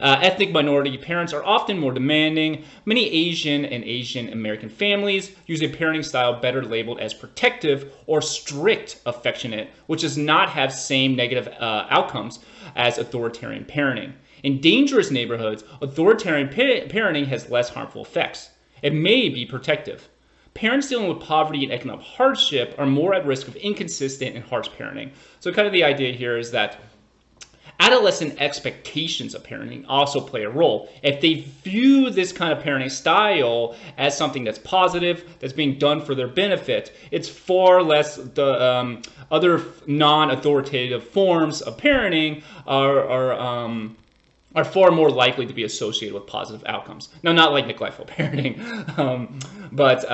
Ethnic minority parents are often more demanding. Many Asian and Asian American families use a parenting style better labeled as protective or strict affectionate, which does not have same negative outcomes as authoritarian parenting. In dangerous neighborhoods, authoritarian parenting has less harmful effects. It may be protective. Parents dealing with poverty and economic hardship are more at risk of inconsistent and harsh parenting. So kind of the idea here is that adolescent expectations of parenting also play a role. If they view this kind of parenting style as something that's positive, that's being done for their benefit, it's far less the other non-authoritative forms of parenting are far more likely to be associated with positive outcomes. Now, not like neglectful parenting, but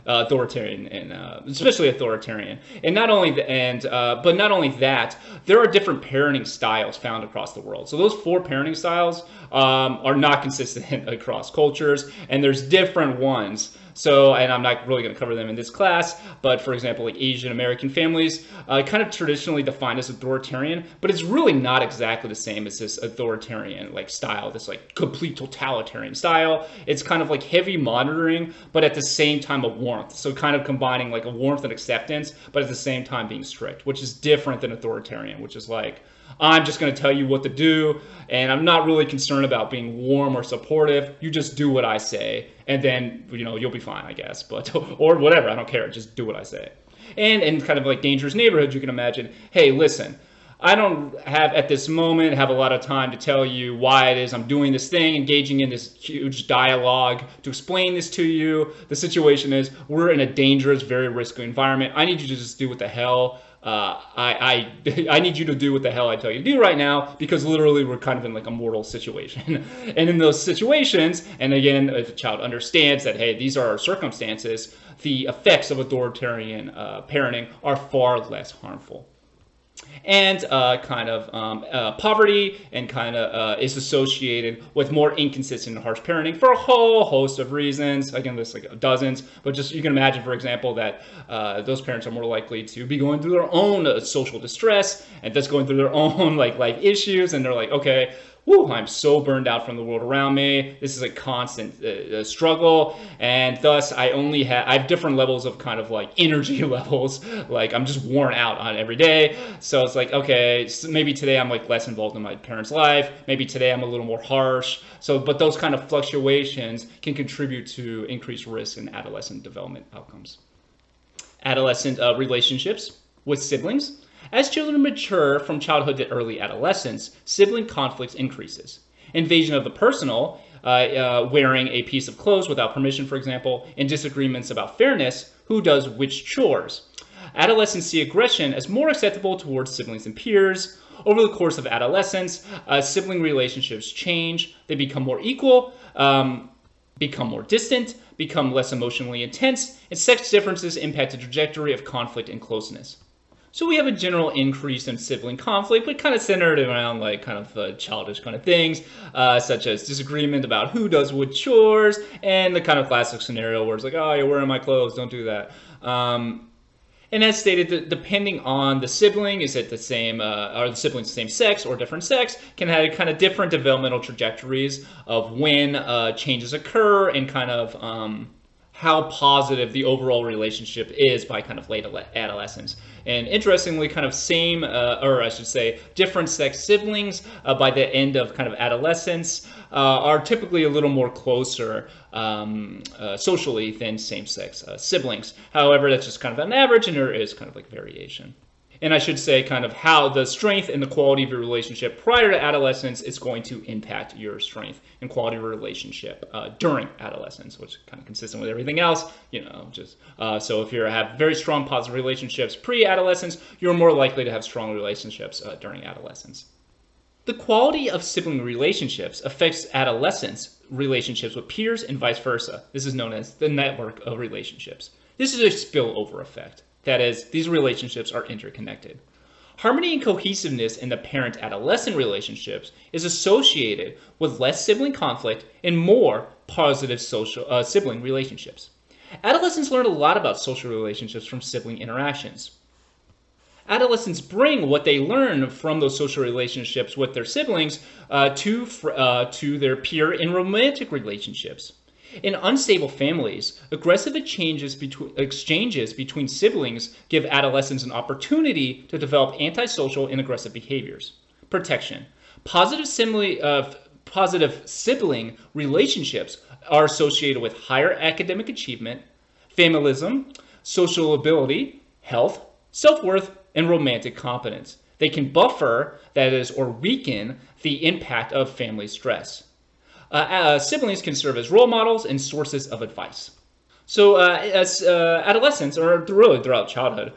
authoritarian, and especially authoritarian. And not only but not only that, there are different parenting styles found across the world. So those 4 parenting styles are not consistent across cultures, and there's different ones. So, and I'm not really going to cover them in this class, but for example, like Asian American families, kind of traditionally defined as authoritarian, but it's really not exactly the same as this authoritarian like style, this like complete totalitarian style. It's kind of like heavy monitoring, but at the same time a warmth. So kind of combining like a warmth and acceptance, but at the same time being strict, which is different than authoritarian, which is like, I'm just going to tell you what to do, and I'm not really concerned about being warm or supportive. You just do what I say, and then, you'll be fine, I guess. But or whatever, I don't care. Just do what I say. And in kind of like dangerous neighborhoods, you can imagine, hey, listen, I don't have a lot of time to tell you why it is I'm doing this thing, engaging in this huge dialogue to explain this to you. The situation is we're in a dangerous, very risky environment. I need you to just do what the hell I need you to do what the hell I tell you to do right now, because literally we're kind of in like a mortal situation. And in those situations, and again, if a child understands that, hey, these are our circumstances, the effects of authoritarian parenting are far less harmful. And poverty and is associated with more inconsistent and harsh parenting for a whole host of reasons. Again, there's like dozens, but just you can imagine, for example, that those parents are more likely to be going through their own social distress and that's going through their own like life issues, and they're like, okay, whew, I'm so burned out from the world around me. This is a constant struggle, and thus I have different levels of kind of like energy levels. Like I'm just worn out on every day. So it's like, okay, so maybe today I'm like less involved in my parents' life. Maybe today I'm a little more harsh. So, but those kind of fluctuations can contribute to increased risk in adolescent development outcomes. Adolescent relationships with siblings. As children mature from childhood to early adolescence, sibling conflicts increases. Invasion of the personal, wearing a piece of clothes without permission, for example, and disagreements about fairness, who does which chores. Adolescents see aggression as more acceptable towards siblings and peers. Over the course of adolescence, sibling relationships change. They become more equal, become more distant, become less emotionally intense, and sex differences impact the trajectory of conflict and closeness. So we have a general increase in sibling conflict, but kind of centered around like kind of childish kind of things, such as disagreement about who does what chores, and the kind of classic scenario where it's like, oh, you're wearing my clothes, don't do that. And as stated, depending on the sibling, is it the same, are the siblings the same sex or different sex, can have kind of different developmental trajectories of when changes occur and kind of how positive the overall relationship is by kind of late adolescence. And interestingly, kind of same, or I should say, different sex siblings by the end of kind of adolescence are typically a little more closer socially than same-sex siblings. However, that's just kind of an average, and there is kind of like variation. And I should say kind of how the strength and the quality of your relationship prior to adolescence is going to impact your strength and quality of your relationship during adolescence, which is kind of consistent with everything else, you know, just so if you have very strong positive relationships pre-adolescence, you're more likely to have strong relationships during adolescence. The quality of sibling relationships affects adolescents' relationships with peers and vice versa. This is known as the network of relationships. This is a spillover effect. That is, these relationships are interconnected. Harmony and cohesiveness in the parent-adolescent relationships is associated with less sibling conflict and more positive social sibling relationships. Adolescents learn a lot about social relationships from sibling interactions. Adolescents bring what they learn from those social relationships with their siblings to their peer and romantic relationships. In unstable families, aggressive exchanges between siblings give adolescents an opportunity to develop antisocial and aggressive behaviors. Protection. Positive sibling relationships are associated with higher academic achievement, familism, social ability, health, self-worth, and romantic competence. They can buffer, that is, or weaken the impact of family stress. Siblings can serve as role models and sources of advice. So as adolescents, or really throughout childhood,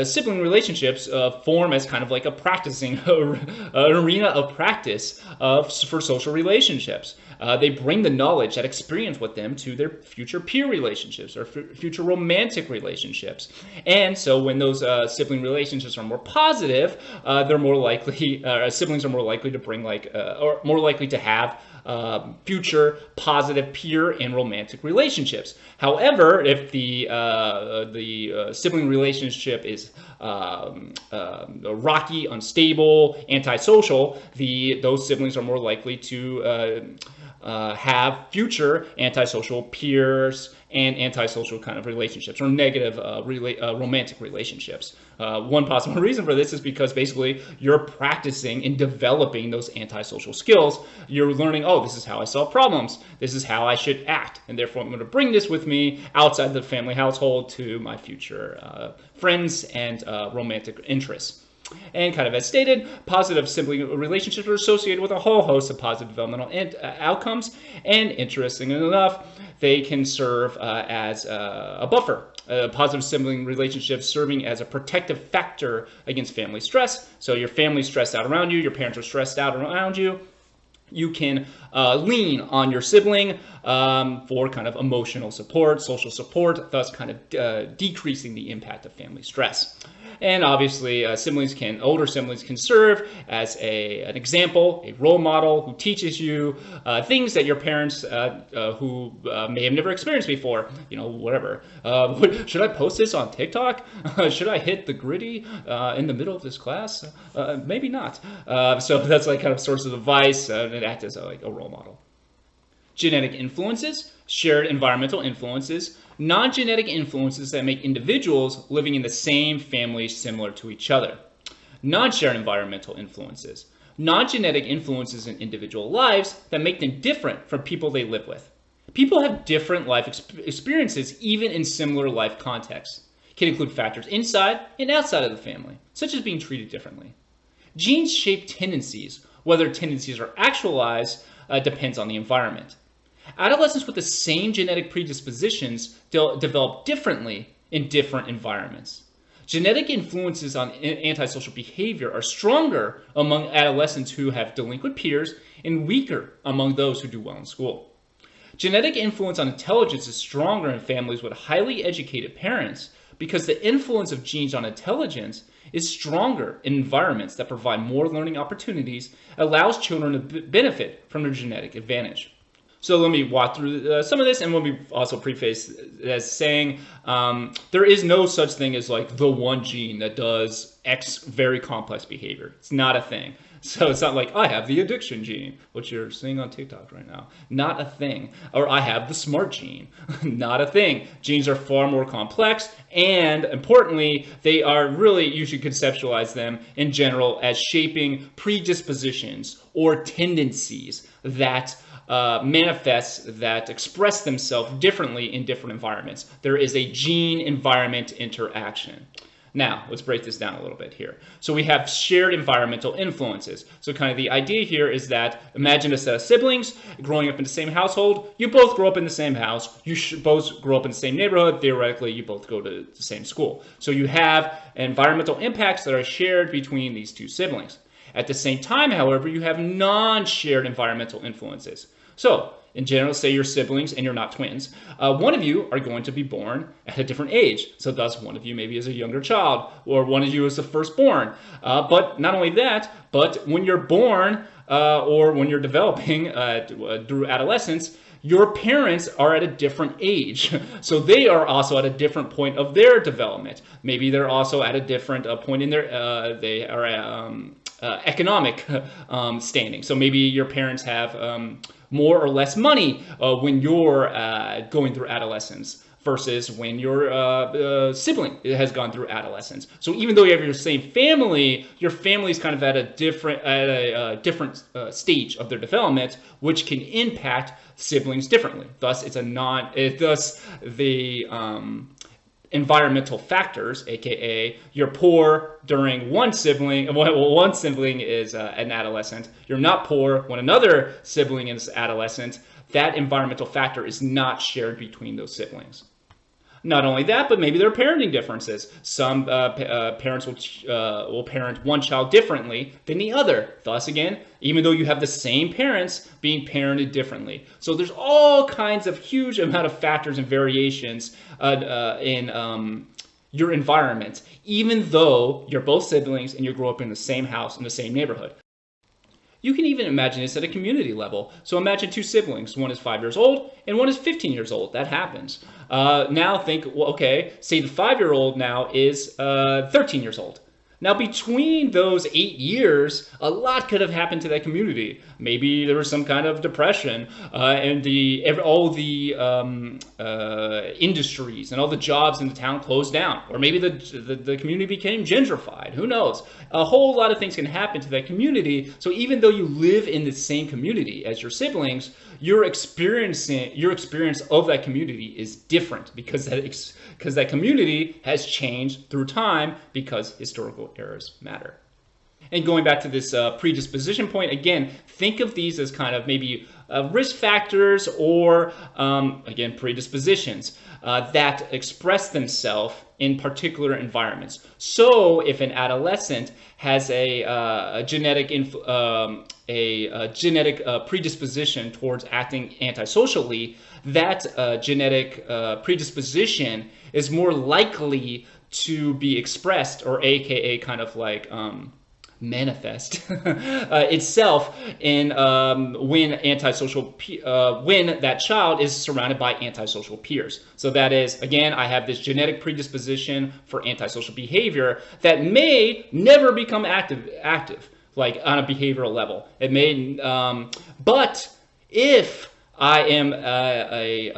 sibling relationships form as kind of like a practicing an arena of practice for social relationships. They bring the knowledge, that experience with them to their future peer relationships or future romantic relationships. And so when those sibling relationships are more positive, they're more likely, siblings are more likely to bring or more likely to have future positive peer and romantic relationships. However, if the sibling relationship is rocky, unstable, antisocial, those siblings are more likely to have future antisocial peers and antisocial kind of relationships or negative romantic relationships. One possible reason for this is because basically you're practicing and developing those antisocial skills. You're learning, oh, this is how I solve problems. This is how I should act. And therefore, I'm going to bring this with me outside the family household to my future friends and romantic interests. And kind of as stated, positive sibling relationships are associated with a whole host of positive developmental outcomes. And interestingly enough, they can serve as a buffer. Positive sibling relationships serving as a protective factor against family stress. So your family's stressed out around you, your parents are stressed out around you. You can lean on your sibling for kind of emotional support, social support, thus kind of decreasing the impact of family stress. And obviously, older siblings can serve as an example, a role model who teaches you things that your parents who may have never experienced before. Whatever. Should I post this on TikTok? Should I hit the gritty in the middle of this class? Maybe not. So that's like kind of source of advice and act as like a role model. Genetic influences, shared environmental influences, non-genetic influences that make individuals living in the same family similar to each other. Non-shared environmental influences, non-genetic influences in individual lives that make them different from people they live with. People have different life experiences even in similar life contexts. It can include factors inside and outside of the family, such as being treated differently. Genes shape tendencies. Whether tendencies are actualized depends on the environment. Adolescents with the same genetic predispositions develop differently in different environments. Genetic influences on antisocial behavior are stronger among adolescents who have delinquent peers and weaker among those who do well in school. Genetic influence on intelligence is stronger in families with highly educated parents because the influence of genes on intelligence is stronger in environments that provide more learning opportunities, allows children to benefit from their genetic advantage. So let me walk through some of this, and let me also preface as saying there is no such thing as like the one gene that does X very complex behavior. It's not a thing. So it's not like I have the addiction gene, which you're seeing on TikTok right now. Not a thing. Or I have the smart gene. Not a thing. Genes are far more complex, and importantly, they are really, you should conceptualize them in general as shaping predispositions or tendencies that that express themselves differently in different environments. There is a gene-environment interaction. Now, let's break this down a little bit here. So we have shared environmental influences. So kind of the idea here is that imagine a set of siblings growing up in the same household. You both grow up in the same house. You should both grow up in the same neighborhood. Theoretically, you both go to the same school. So you have environmental impacts that are shared between these two siblings. At the same time, however, you have non-shared environmental influences. So, in general, say you're siblings and you're not twins. One of you are going to be born at a different age. So thus, one of you maybe is a younger child, or one of you is the firstborn. But not only that, but when you're born or when you're developing through adolescence, your parents are at a different age. So they are also at a different point of their development. Maybe they're also at a different point in their, they are economic standing. So maybe your parents have more or less money when you're going through adolescence versus when your sibling has gone through adolescence. So even though you have your same family, your family is kind of at a different stage of their development, which can impact siblings differently. Thus, the environmental factors, aka you're poor during one sibling is an adolescent, you're not poor when another sibling is adolescent, that environmental factor is not shared between those siblings. Not only that, but maybe there are parenting differences. Some parents will parent one child differently than the other. Thus, again, even though you have the same parents, being parented differently. So there's all kinds of huge amount of factors and variations in your environment, even though you're both siblings and you grow up in the same house in the same neighborhood. You can even imagine this at a community level. So imagine two siblings. One is 5 years old and one is 15 years old. That happens. Now think, well, okay, say the 5-year-old now is 13 years old. Now, between those 8 years, a lot could have happened to that community. Maybe there was some kind of depression, and all the industries and all the jobs in the town closed down. Or maybe the community became gentrified. Who knows? A whole lot of things can happen to that community. So even though you live in the same community as your siblings, your experience of that community is different because that community has changed through time because historical eras matter. And going back to this predisposition point, again, think of these as kind of maybe risk factors or, again, predispositions that express themselves in particular environments. So if an adolescent has a genetic predisposition towards acting antisocially, that genetic predisposition is more likely to be expressed, or aka kind of like manifest itself in when that child is surrounded by antisocial peers. So that is, again, I have this genetic predisposition for antisocial behavior that may never become active, like on a behavioral level. It may, but if I am a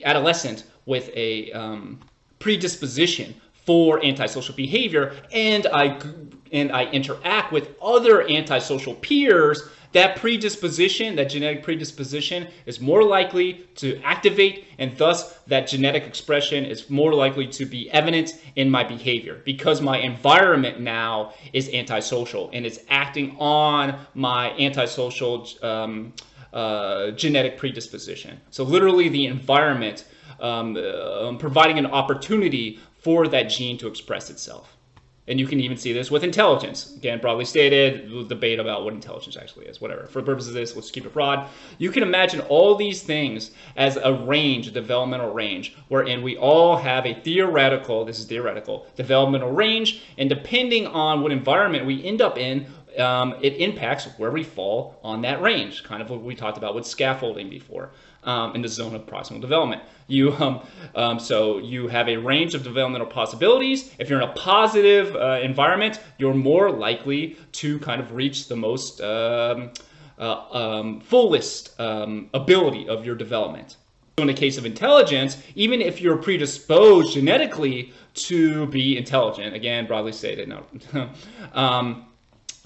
adolescent with a predisposition for antisocial behavior, and I interact with other antisocial peers, that predisposition, that genetic predisposition, is more likely to activate, and thus that genetic expression is more likely to be evident in my behavior, because my environment now is antisocial and it's acting on my antisocial genetic predisposition. So literally the environment providing an opportunity for that gene to express itself. And you can even see this with intelligence. Again, broadly stated, we'll debate about what intelligence actually is, whatever. For the purposes of this, let's keep it broad. You can imagine all these things as a range, a developmental range, wherein we all have a theoretical, this is theoretical, developmental range, and depending on what environment we end up in, it impacts where we fall on that range, kind of what we talked about with scaffolding before. In the zone of proximal development. So you have a range of developmental possibilities. If you're in a positive environment, you're more likely to kind of reach the most fullest ability of your development. So in the case of intelligence, even if you're predisposed genetically to be intelligent, again, broadly stated, no.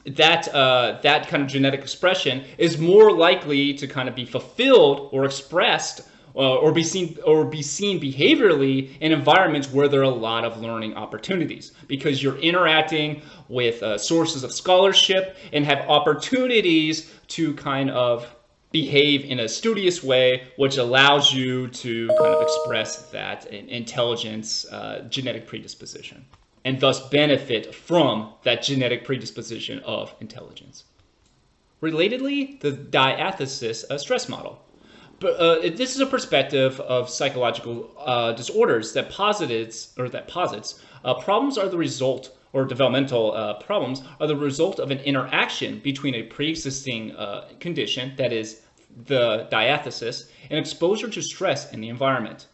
That kind of genetic expression is more likely to kind of be fulfilled or expressed or be seen behaviorally in environments where there are a lot of learning opportunities, because you're interacting with sources of scholarship and have opportunities to kind of behave in a studious way, which allows you to kind of express that intelligence genetic predisposition, and thus benefit from that genetic predisposition of intelligence. Relatedly, the diathesis stress model. This is a perspective of psychological disorders that posits problems are the result, or developmental problems are the result of an interaction between a pre-existing condition, that is the diathesis, and exposure to stress in the environment.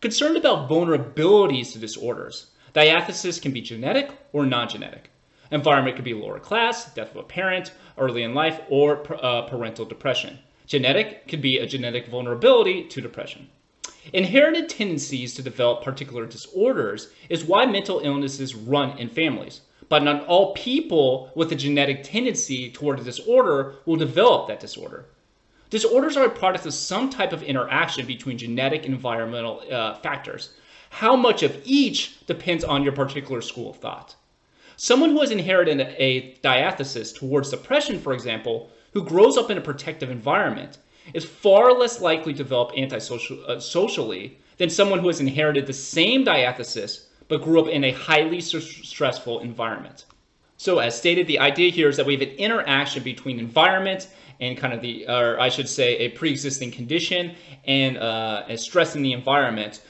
Concerned about vulnerabilities to disorders, diathesis can be genetic or non-genetic. Environment could be lower class, death of a parent early in life, or parental depression. Genetic could be a genetic vulnerability to depression. Inherited tendencies to develop particular disorders is why mental illnesses run in families. But not all people with a genetic tendency toward a disorder will develop that disorder. Disorders are a product of some type of interaction between genetic and environmental factors. How much of each depends on your particular school of thought. Someone who has inherited a diathesis towards depression, for example, who grows up in a protective environment, is far less likely to develop antisocially than someone who has inherited the same diathesis but grew up in a highly stressful environment. So as stated, the idea here is that we have an interaction between environment and kind of or I should say a pre-existing condition and stress in the environment,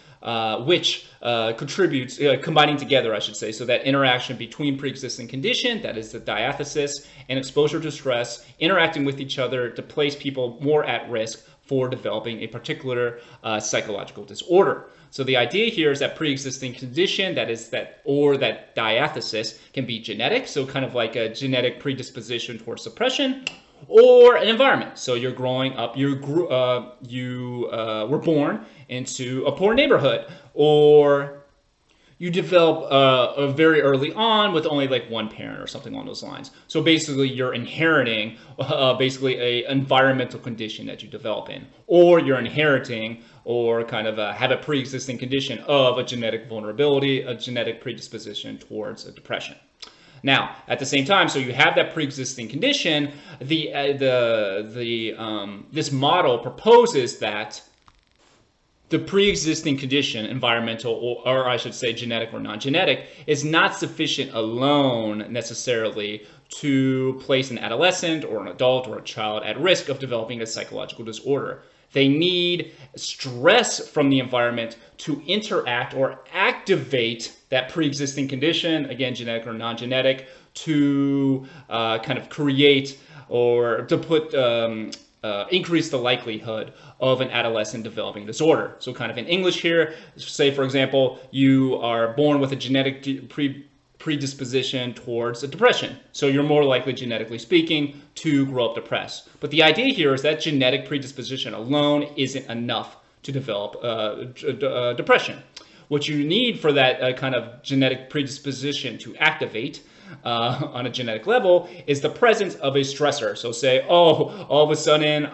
which contributes, combining together, I should say, so that interaction between pre-existing condition, that is the diathesis, and exposure to stress, interacting with each other to place people more at risk for developing a particular psychological disorder. So the idea here is that pre-existing condition, that diathesis, can be genetic, so kind of like a genetic predisposition towards suppression, or an environment. So you're growing up, you were born into a poor neighborhood, or you develop very early on with only like one parent or something along those lines. So basically you're inheriting basically a environmental condition that you develop in, or you're inheriting or kind of have a pre-existing condition of a genetic vulnerability, a genetic predisposition towards a depression. Now, at the same time, so you have that pre-existing condition. This model proposes that the pre-existing condition, environmental, or I should say genetic or non-genetic, is not sufficient alone necessarily to place an adolescent or an adult or a child at risk of developing a psychological disorder. They need stress from the environment to interact or activate that pre-existing condition, again, genetic or non-genetic, to kind of create or to put increase the likelihood of an adolescent developing disorder. So kind of in English here, say for example, you are born with a genetic predisposition towards a depression. So you're more likely, genetically speaking, to grow up depressed. But the idea here is that genetic predisposition alone isn't enough to develop depression. What you need for that kind of genetic predisposition to activate on a genetic level is the presence of a stressor. So say, oh, all of a sudden,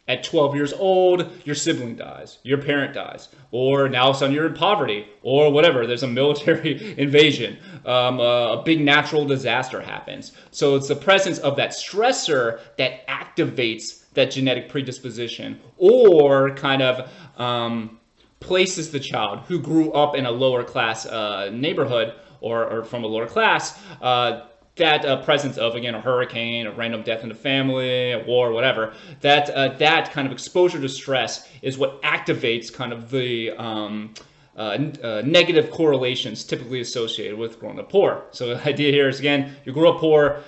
at 12 years old, your sibling dies, your parent dies, or now all of a sudden you're in poverty, or whatever, there's a military invasion, a big natural disaster happens. So it's the presence of that stressor that activates that genetic predisposition, or kind of places the child who grew up in a lower class neighborhood or from a lower class, that presence of, again, a hurricane, a random death in the family, a war, whatever, that kind of exposure to stress is what activates kind of the negative correlations typically associated with growing up poor. So the idea here is, again, you grew up poor,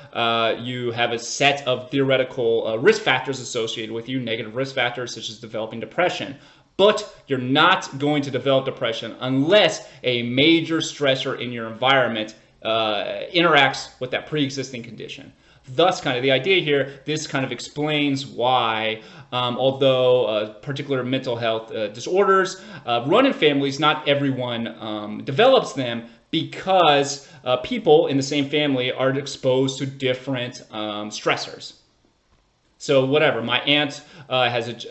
you have a set of theoretical risk factors associated with you, negative risk factors such as developing depression. But you're not going to develop depression unless a major stressor in your environment interacts with that pre-existing condition. Thus, kind of the idea here, this kind of explains why, although particular mental health disorders run in families, not everyone develops them, because people in the same family are exposed to different stressors. So whatever, my aunt has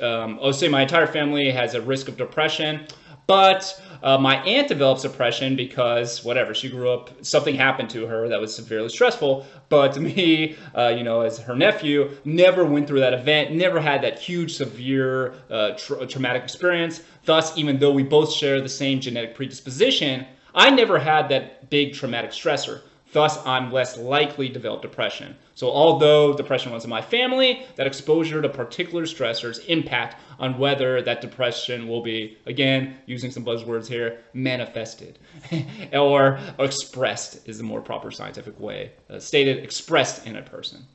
say my entire family has a risk of depression, but my aunt develops depression because whatever, she grew up, something happened to her that was severely stressful. But me, as her nephew, never went through that event, never had that huge, severe traumatic experience. Thus, even though we both share the same genetic predisposition, I never had that big traumatic stressor. Thus, I'm less likely to develop depression. So although depression runs in my family, that exposure to particular stressors impact on whether that depression will be, again, using some buzzwords here, manifested or expressed is the more proper scientific way stated, expressed in a person.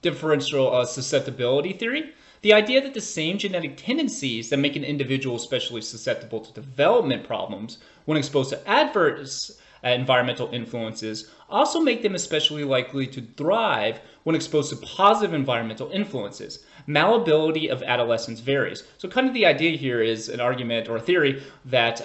Differential susceptibility theory. The idea that the same genetic tendencies that make an individual especially susceptible to development problems when exposed to adverse environmental influences also make them especially likely to thrive when exposed to positive environmental influences. Malleability of adolescence varies. So kind of the idea here is an argument or a theory that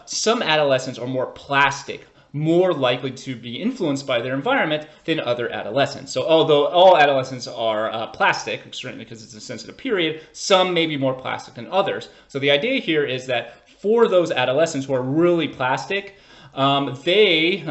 some adolescents are more plastic, more likely to be influenced by their environment than other adolescents. So although all adolescents are plastic, certainly because it's a sensitive period, some may be more plastic than others. So the idea here is that for those adolescents who are really plastic, they,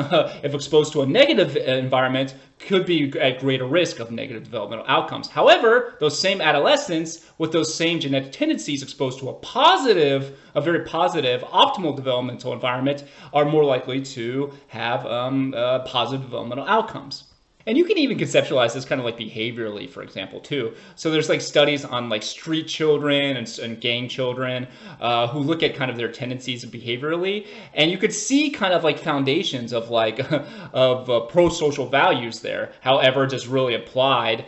if exposed to a negative environment, could be at greater risk of negative developmental outcomes. However, those same adolescents with those same genetic tendencies exposed to a very positive, optimal developmental environment are more likely to have positive developmental outcomes. And you can even conceptualize this kind of like behaviorally, for example, too. So there's like studies on like street children and gang children who look at kind of their tendencies behaviorally, and you could see kind of like foundations of like pro-social values there. However, just really applied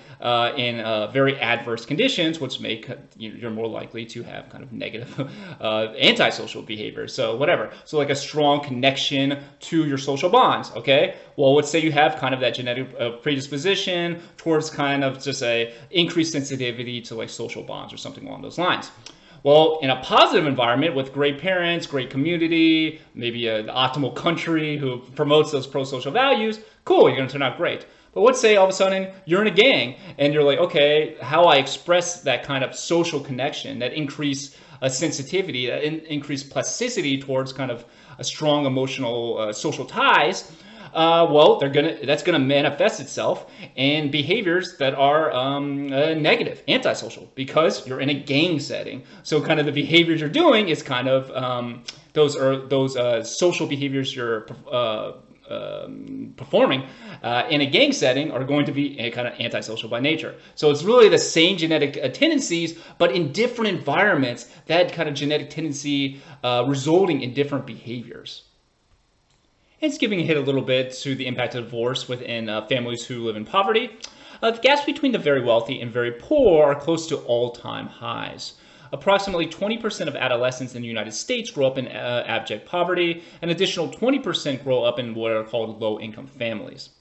in very adverse conditions, which make you're more likely to have kind of negative antisocial behavior. So whatever. So like a strong connection to your social bonds. Okay. Well, let's say you have kind of that genetic predisposition towards kind of just a increased sensitivity to like social bonds or something along those lines. Well, in a positive environment with great parents, great community, maybe an optimal country who promotes those pro-social values, cool, you're going to turn out great. But let's say all of a sudden you're in a gang and you're like, okay, how I express that kind of social connection, that increased sensitivity, that increased plasticity towards kind of a strong emotional social ties, well, that's gonna manifest itself in behaviors that are negative, antisocial, because you're in a gang setting. So kind of the behaviors you're doing is kind of those social behaviors you're performing in a gang setting are going to be kind of antisocial by nature. So it's really the same genetic tendencies, but in different environments, that kind of genetic tendency resulting in different behaviors. It's giving a hit a little bit to the impact of divorce within families who live in poverty. The gaps between the very wealthy and very poor are close to all-time highs. Approximately 20% of adolescents in the United States grow up in abject poverty. An additional 20% grow up in what are called low-income families.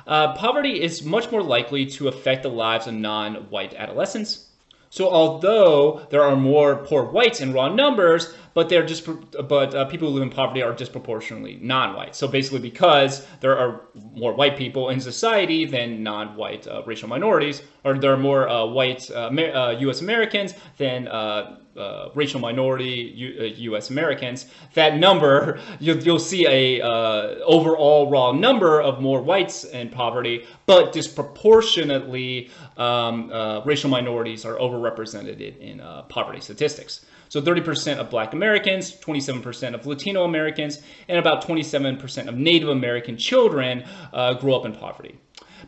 Poverty is much more likely to affect the lives of non-white adolescents. So although there are more poor whites in raw numbers, but people who live in poverty are disproportionately non-white. So basically, because there are more white people in society than non-white racial minorities, or there are more white U.S. Americans than racial minority U.S. Americans, that number, you'll see a overall raw number of more whites in poverty, but disproportionately racial minorities are overrepresented in poverty statistics. So 30% of Black Americans, 27% of Latino Americans, and about 27% of Native American children grow up in poverty.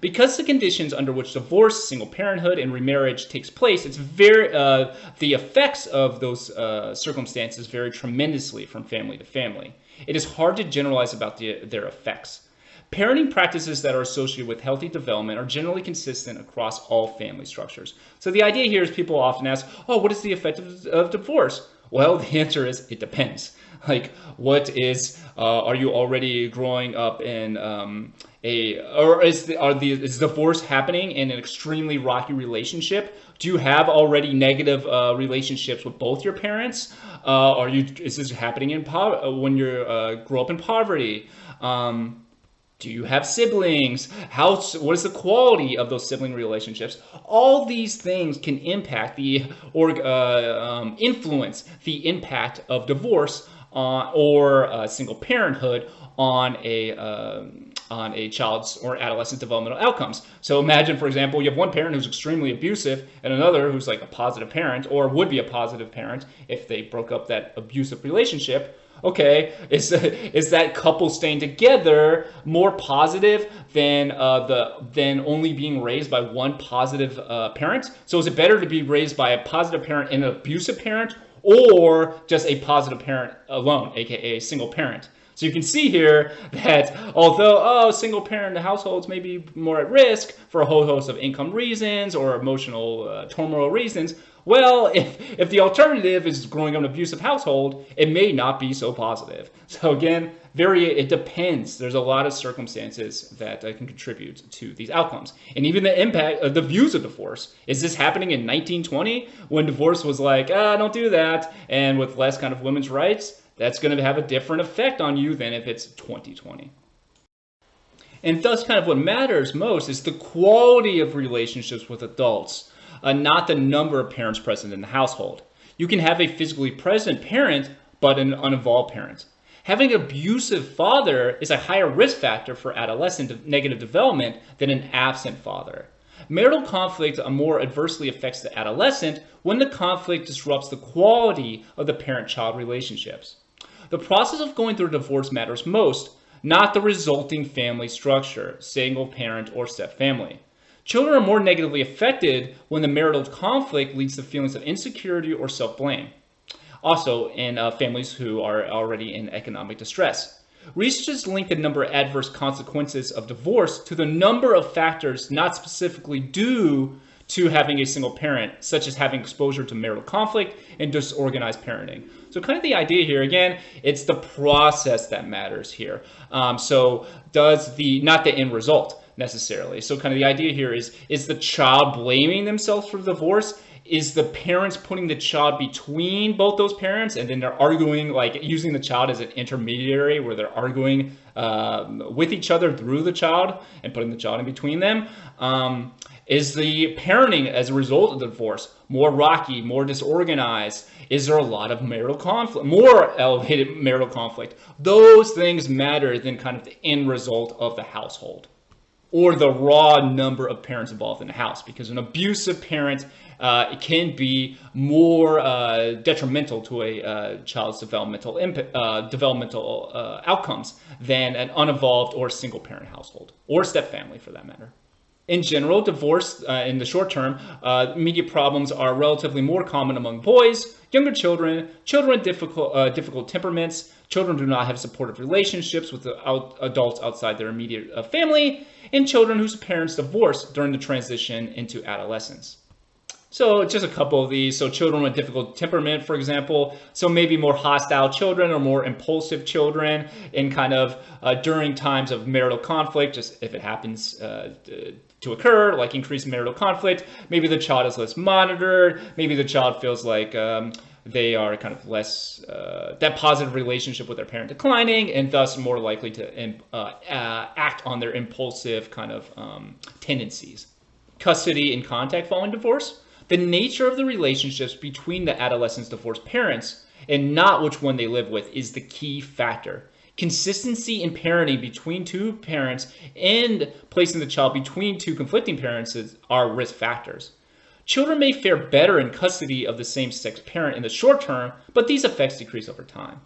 Because the conditions under which divorce, single parenthood, and remarriage takes place, the effects of those circumstances vary tremendously from family to family. It is hard to generalize about their effects. Parenting practices that are associated with healthy development are generally consistent across all family structures. So the idea here is people often ask, oh, what is the effect of divorce? Well, the answer is it depends. Like, are you already growing up in is divorce happening in an extremely rocky relationship? Do you have already negative relationships with both your parents? Is this happening when you grow up in poverty? Do you have siblings? What is the quality of those sibling relationships? All these things can impact influence the impact of divorce or single parenthood on a child's or adolescent developmental outcomes. So imagine, for example, you have one parent who's extremely abusive and another who's like a positive parent, or would be a positive parent if they broke up that abusive relationship. Okay, is that couple staying together more positive than only being raised by one positive parent? So is it better to be raised by a positive parent and an abusive parent, or just a positive parent alone, aka a single parent? So you can see here that although single parent households may be more at risk for a whole host of income reasons or emotional turmoil reasons, well, if the alternative is growing up in an abusive household, it may not be so positive. So again, it depends. There's a lot of circumstances that can contribute to these outcomes. And even the impact of the views of divorce. Is this happening in 1920 when divorce was like, don't do that, and with less kind of women's rights? That's going to have a different effect on you than if it's 2020. And thus kind of what matters most is the quality of relationships with adults, not the number of parents present in the household. You can have a physically present parent, but an uninvolved parent. Having an abusive father is a higher risk factor for adolescent negative development than an absent father. Marital conflict more adversely affects the adolescent when the conflict disrupts the quality of the parent-child relationships. The process of going through a divorce matters most, not the resulting family structure, single parent or step family. Children are more negatively affected when the marital conflict leads to feelings of insecurity or self-blame. Also, in families who are already in economic distress. Research has linked the number of adverse consequences of divorce to the number of factors not specifically due to having a single parent, such as having exposure to marital conflict and disorganized parenting. So kind of the idea here, again, it's the process that matters here. Not the end result necessarily. So kind of the idea here is the child blaming themselves for the divorce? Is the parents putting the child between both those parents, and then they're arguing, like using the child as an intermediary where they're arguing with each other through the child and putting the child in between them? Is the parenting as a result of the divorce more rocky, more disorganized? Is there a lot of marital conflict, more elevated marital conflict? Those things matter than kind of the end result of the household or the raw number of parents involved in the house, because an abusive parent can be more detrimental to a child's developmental outcomes than an uninvolved or single parent household or step family for that matter. In general, divorce in the short term, immediate problems are relatively more common among boys, younger children, children with difficult temperaments, children do not have supportive relationships with adults outside their immediate family, and children whose parents divorced during the transition into adolescence. So just a couple of these. So children with difficult temperament, for example. So maybe more hostile children or more impulsive children in kind of during times of marital conflict, just if it happens to occur, like increased marital conflict. Maybe the child is less monitored. Maybe the child feels like they are kind of less, that positive relationship with their parent declining, and thus more likely to act on their impulsive kind of tendencies. Custody and contact following divorce. The nature of the relationships between the adolescent's divorced parents and not which one they live with is the key factor. Consistency in parenting between two parents and placing the child between two conflicting parents are risk factors. Children may fare better in custody of the same-sex parent in the short term, but these effects decrease over time.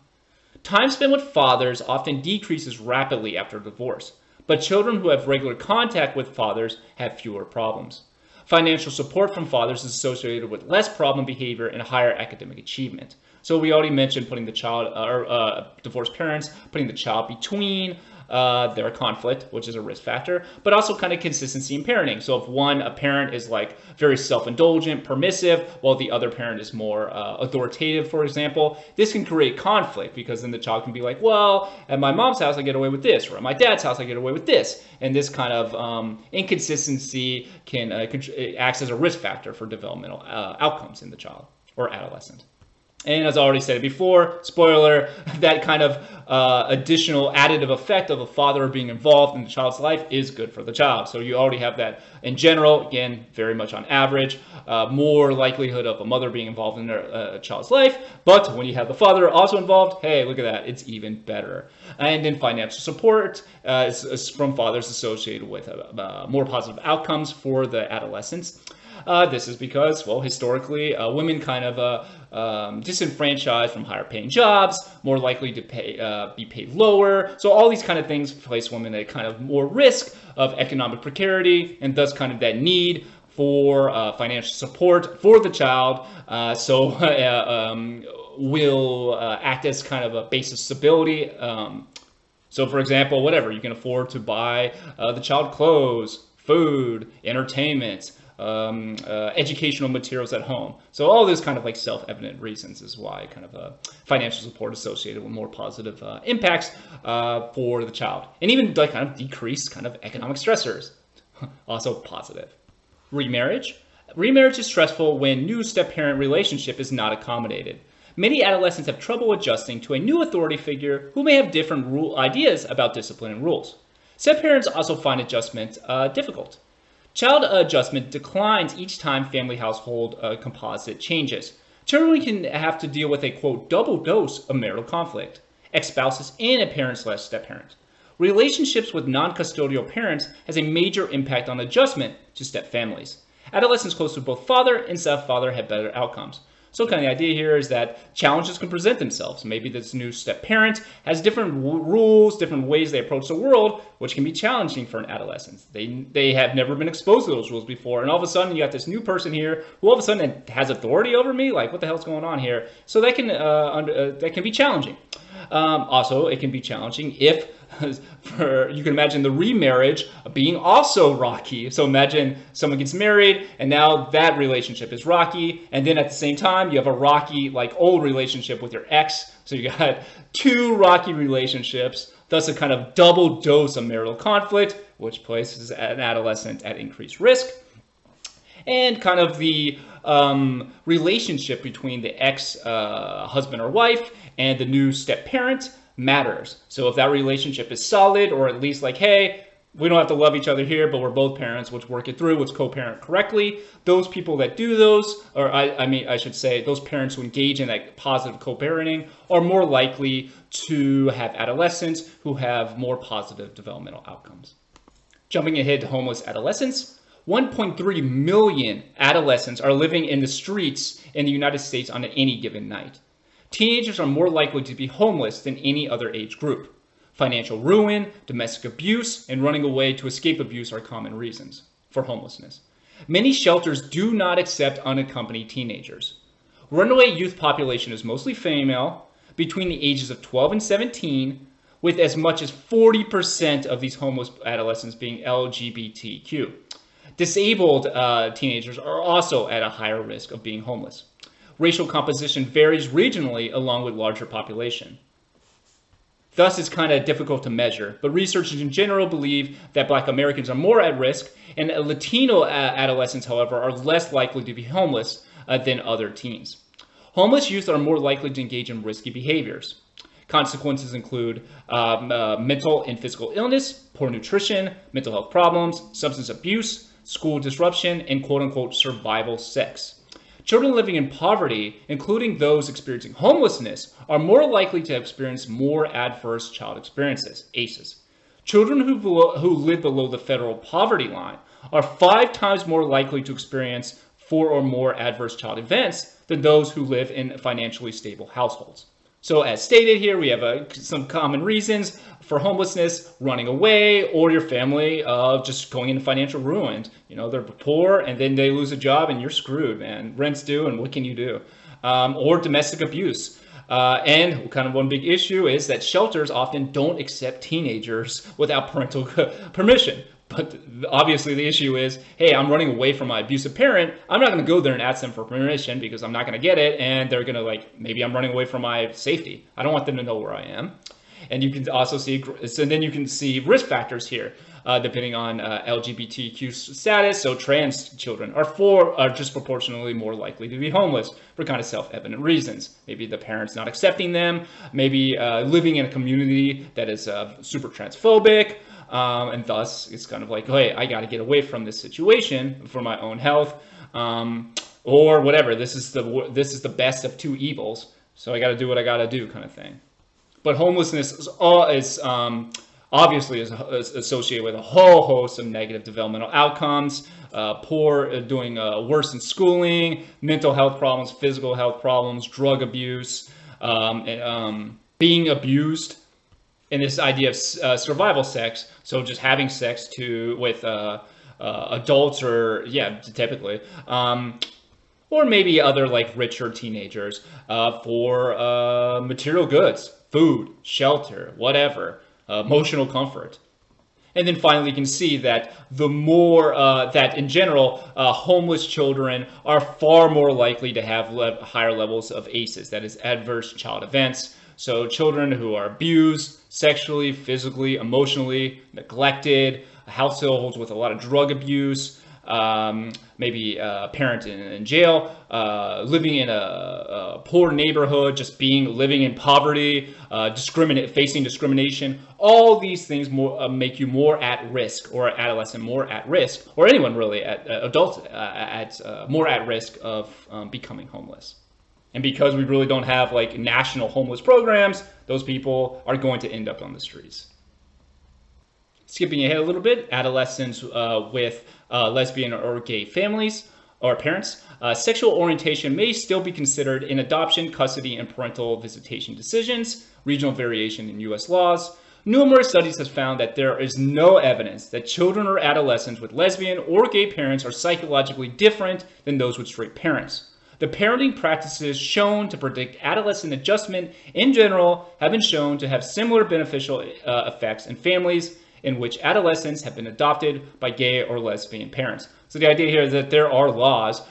Time spent with fathers often decreases rapidly after divorce, but children who have regular contact with fathers have fewer problems. Financial support from fathers is associated with less problem behavior and higher academic achievement. So we already mentioned putting the child, divorced parents, putting the child between their conflict, which is a risk factor, but also kind of consistency in parenting. So if a parent is like very self-indulgent, permissive, while the other parent is more authoritative, for example, this can create conflict because then the child can be like, well, at my mom's house, I get away with this, or at my dad's house, I get away with this. And this kind of inconsistency can acts as a risk factor for developmental outcomes in the child or adolescent. And as I already said before, spoiler, that kind of additional additive effect of a father being involved in the child's life is good for the child. So you already have that in general, again, very much on average, more likelihood of a mother being involved in their child's life. But when you have the father also involved, hey, look at that, it's even better. And then financial support is from fathers associated with more positive outcomes for the adolescents. This is because, well, historically, women kind of disenfranchised from higher paying jobs, more likely to be paid lower. So all these kind of things place women at kind of more risk of economic precarity, and thus kind of that need for financial support for the child. Will act as kind of a base of stability. So for example, whatever, you can afford to buy the child clothes, food, entertainment, educational materials at home. So all those kind of like self-evident reasons is why kind of financial support associated with more positive impacts for the child. And even like kind of decreased kind of economic stressors, also positive. Remarriage. Remarriage is stressful when new step-parent relationship is not accommodated. Many adolescents have trouble adjusting to a new authority figure who may have different ideas about discipline and rules. Step-parents also find adjustment difficult. Child adjustment declines each time family household composite changes. Children can have to deal with a, quote, double dose of marital conflict, ex-spouses and a parent/step-parent. Relationships with non-custodial parents has a major impact on adjustment to step families. Adolescents close to both father and stepfather have better outcomes. So kind of the idea here is that challenges can present themselves. Maybe this new step parent has different rules, different ways they approach the world, which can be challenging for an adolescent. They have never been exposed to those rules before, and all of a sudden you got this new person here who all of a sudden has authority over me. Like, what the hell's going on here? So that can be challenging. Also, it can be challenging if you can imagine the remarriage being also rocky. So imagine someone gets married and now that relationship is rocky, and then at the same time you have a rocky like old relationship with your ex. So you got two rocky relationships, thus a kind of double dose of marital conflict, which places an adolescent at increased risk. And kind of the relationship between the ex-husband or wife and the new step-parent matters. So if that relationship is solid, or at least like, hey, We don't have to love each other here, but we're both parents. Let's work it through. Let's co-parent correctly. Those people that do those, or I should say, those parents who engage in that positive co-parenting are more likely to have adolescents who have more positive developmental outcomes. Jumping ahead to homeless adolescents, 1.3 million adolescents are living in the streets in the United States on any given night. Teenagers are more likely to be homeless than any other age group. Financial ruin, domestic abuse, and running away to escape abuse are common reasons for homelessness. Many shelters do not accept unaccompanied teenagers. Runaway youth population is mostly female, between the ages of 12 and 17, with as much as 40% of these homeless adolescents being LGBTQ. Disabled teenagers are also at a higher risk of being homeless. Racial composition varies regionally along with larger population. Thus, it's kind of difficult to measure, but researchers in general believe that Black Americans are more at risk, and Latino adolescents, however, are less likely to be homeless than other teens. Homeless youth are more likely to engage in risky behaviors. Consequences include mental and physical illness, poor nutrition, mental health problems, substance abuse, school disruption, and quote-unquote survival sex. Children living in poverty, including those experiencing homelessness, are more likely to experience more adverse child experiences, ACEs. Children who live below the federal poverty line are 5 times more likely to experience 4 or more adverse child events than those who live in financially stable households. So as stated here, we have some common reasons for homelessness: running away, or your family just going into financial ruin. You know, they're poor and then they lose a job and you're screwed, man. Rent's due and what can you do? Or domestic abuse. And kind of one big issue is that shelters often don't accept teenagers without parental permission. But obviously the issue is, hey, I'm running away from my abusive parent. I'm not going to go there and ask them for permission because I'm not going to get it. And they're going to maybe I'm running away from my safety. I don't want them to know where I am. And you can also see, so then you can see risk factors here, depending on LGBTQ status. So trans children are disproportionately more likely to be homeless for kind of self-evident reasons. Maybe the parents not accepting them, maybe living in a community that is super transphobic. And thus, it's kind of like, hey, I got to get away from this situation for my own health, or whatever. This is the best of 2 evils, so I got to do what I got to do, kind of thing. But homelessness is obviously associated with a whole host of negative developmental outcomes: doing worse in schooling, mental health problems, physical health problems, drug abuse, being abused. And this idea of survival sex, so just having sex with adults, or typically, or maybe other richer teenagers for material goods, food, shelter, whatever, emotional comfort. And then finally, you can see that the more that in general, homeless children are far more likely to have higher levels of ACEs, that is adverse child events. So children who are abused sexually, physically, emotionally, neglected, households with a lot of drug abuse, maybe a parent in jail, living in a poor neighborhood, living in poverty, facing discrimination. All these things make you more at risk, or adolescent more at risk, or anyone really, adults more at risk of becoming homeless. And because we really don't have national homeless programs, those people are going to end up on the streets. Skipping ahead a little bit, adolescents with lesbian or gay families or parents, sexual orientation may still be considered in adoption, custody, and parental visitation decisions. Regional variation in U.S. laws. Numerous studies have found that there is no evidence that children or adolescents with lesbian or gay parents are psychologically different than those with straight parents. The parenting practices shown to predict adolescent adjustment in general have been shown to have similar beneficial effects in families in which adolescents have been adopted by gay or lesbian parents. So the idea here is that there are laws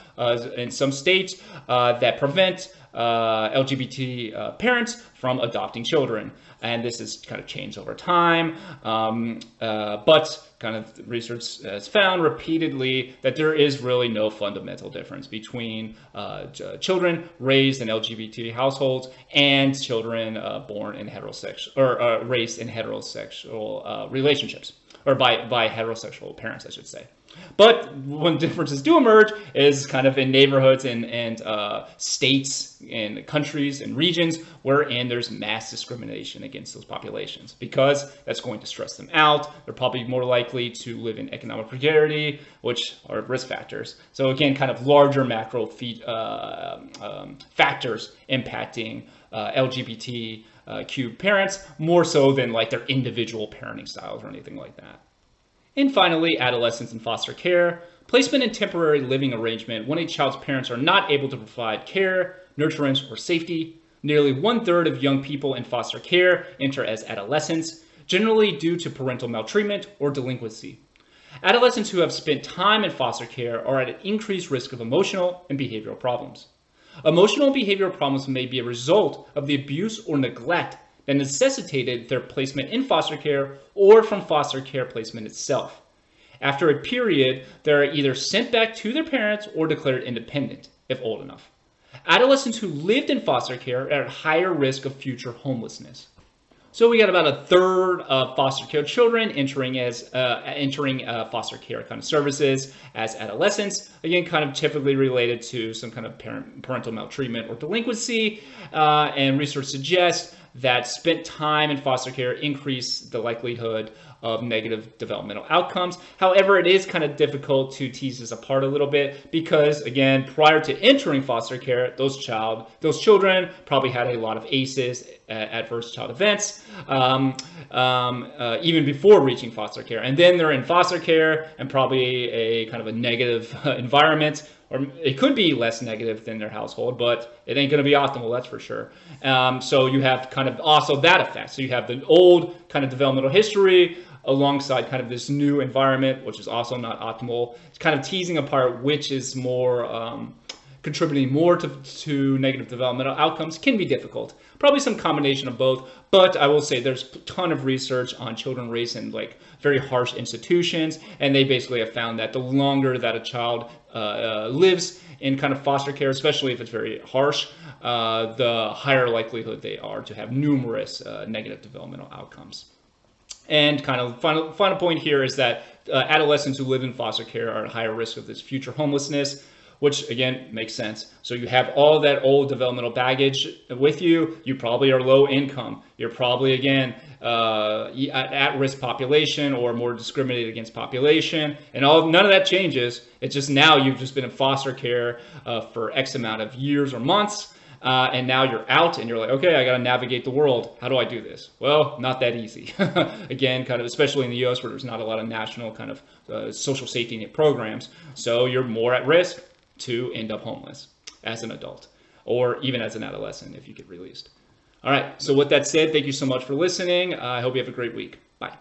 in some states that prevent LGBT parents from adopting children. And this has kind of changed over time, but kind of research has found repeatedly that there is really no fundamental difference between children raised in LGBT households and children born in heterosexual or raised in heterosexual relationships. or by heterosexual parents, I should say. But when differences do emerge is kind of in neighborhoods and states and countries and regions wherein there's mass discrimination against those populations, because that's going to stress them out. They're probably more likely to live in economic precarity, which are risk factors. So again, kind of larger macro factors impacting LGBTQ parents more so than like their individual parenting styles or anything like that. And finally, adolescents in foster care. Placement in temporary living arrangement when a child's parents are not able to provide care, nurturance, or safety. Nearly 1/3 of young people in foster care enter as adolescents, generally due to parental maltreatment or delinquency. Adolescents who have spent time in foster care are at an increased risk of emotional and behavioral problems. Emotional and behavioral problems may be a result of the abuse or neglect that necessitated their placement in foster care or from foster care placement itself. After a period, they are either sent back to their parents or declared independent, if old enough. Adolescents who lived in foster care are at higher risk of future homelessness. So we got about 1/3 of foster care children entering foster care kind of services as adolescents. Again, kind of typically related to some kind of parental maltreatment or delinquency. And research suggests that spent time in foster care increase the likelihood of negative developmental outcomes. However, it is kind of difficult to tease this apart a little bit because, again, prior to entering foster care, those children probably had a lot of ACEs, adverse child events, even before reaching foster care. And then they're in foster care and probably a kind of a negative environment, or it could be less negative than their household, but it ain't going to be optimal, that's for sure. So you have kind of also that effect. So you have the old kind of developmental history alongside kind of this new environment, which is also not optimal. It's kind of teasing apart which is more contributing more to negative developmental outcomes can be difficult. Probably some combination of both, but I will say there's a ton of research on children raised in like very harsh institutions, and they basically have found that the longer that a child lives in kind of foster care, especially if it's very harsh, the higher likelihood they are to have numerous negative developmental outcomes. And kind of final point here is that adolescents who live in foster care are at higher risk of this future homelessness, which again makes sense. So you have all that old developmental baggage with you. You probably are low income. You're probably, again, at-risk population or more discriminated against population. And none of that changes. It's just now you've just been in foster care for X amount of years or months. And now you're out and you're like, okay, I got to navigate the world. How do I do this? Well, not that easy. Again, kind of, especially in the US where there's not a lot of national kind of social safety net programs. So you're more at risk to end up homeless as an adult or even as an adolescent if you get released. All right. So with that said, thank you so much for listening. I hope you have a great week. Bye.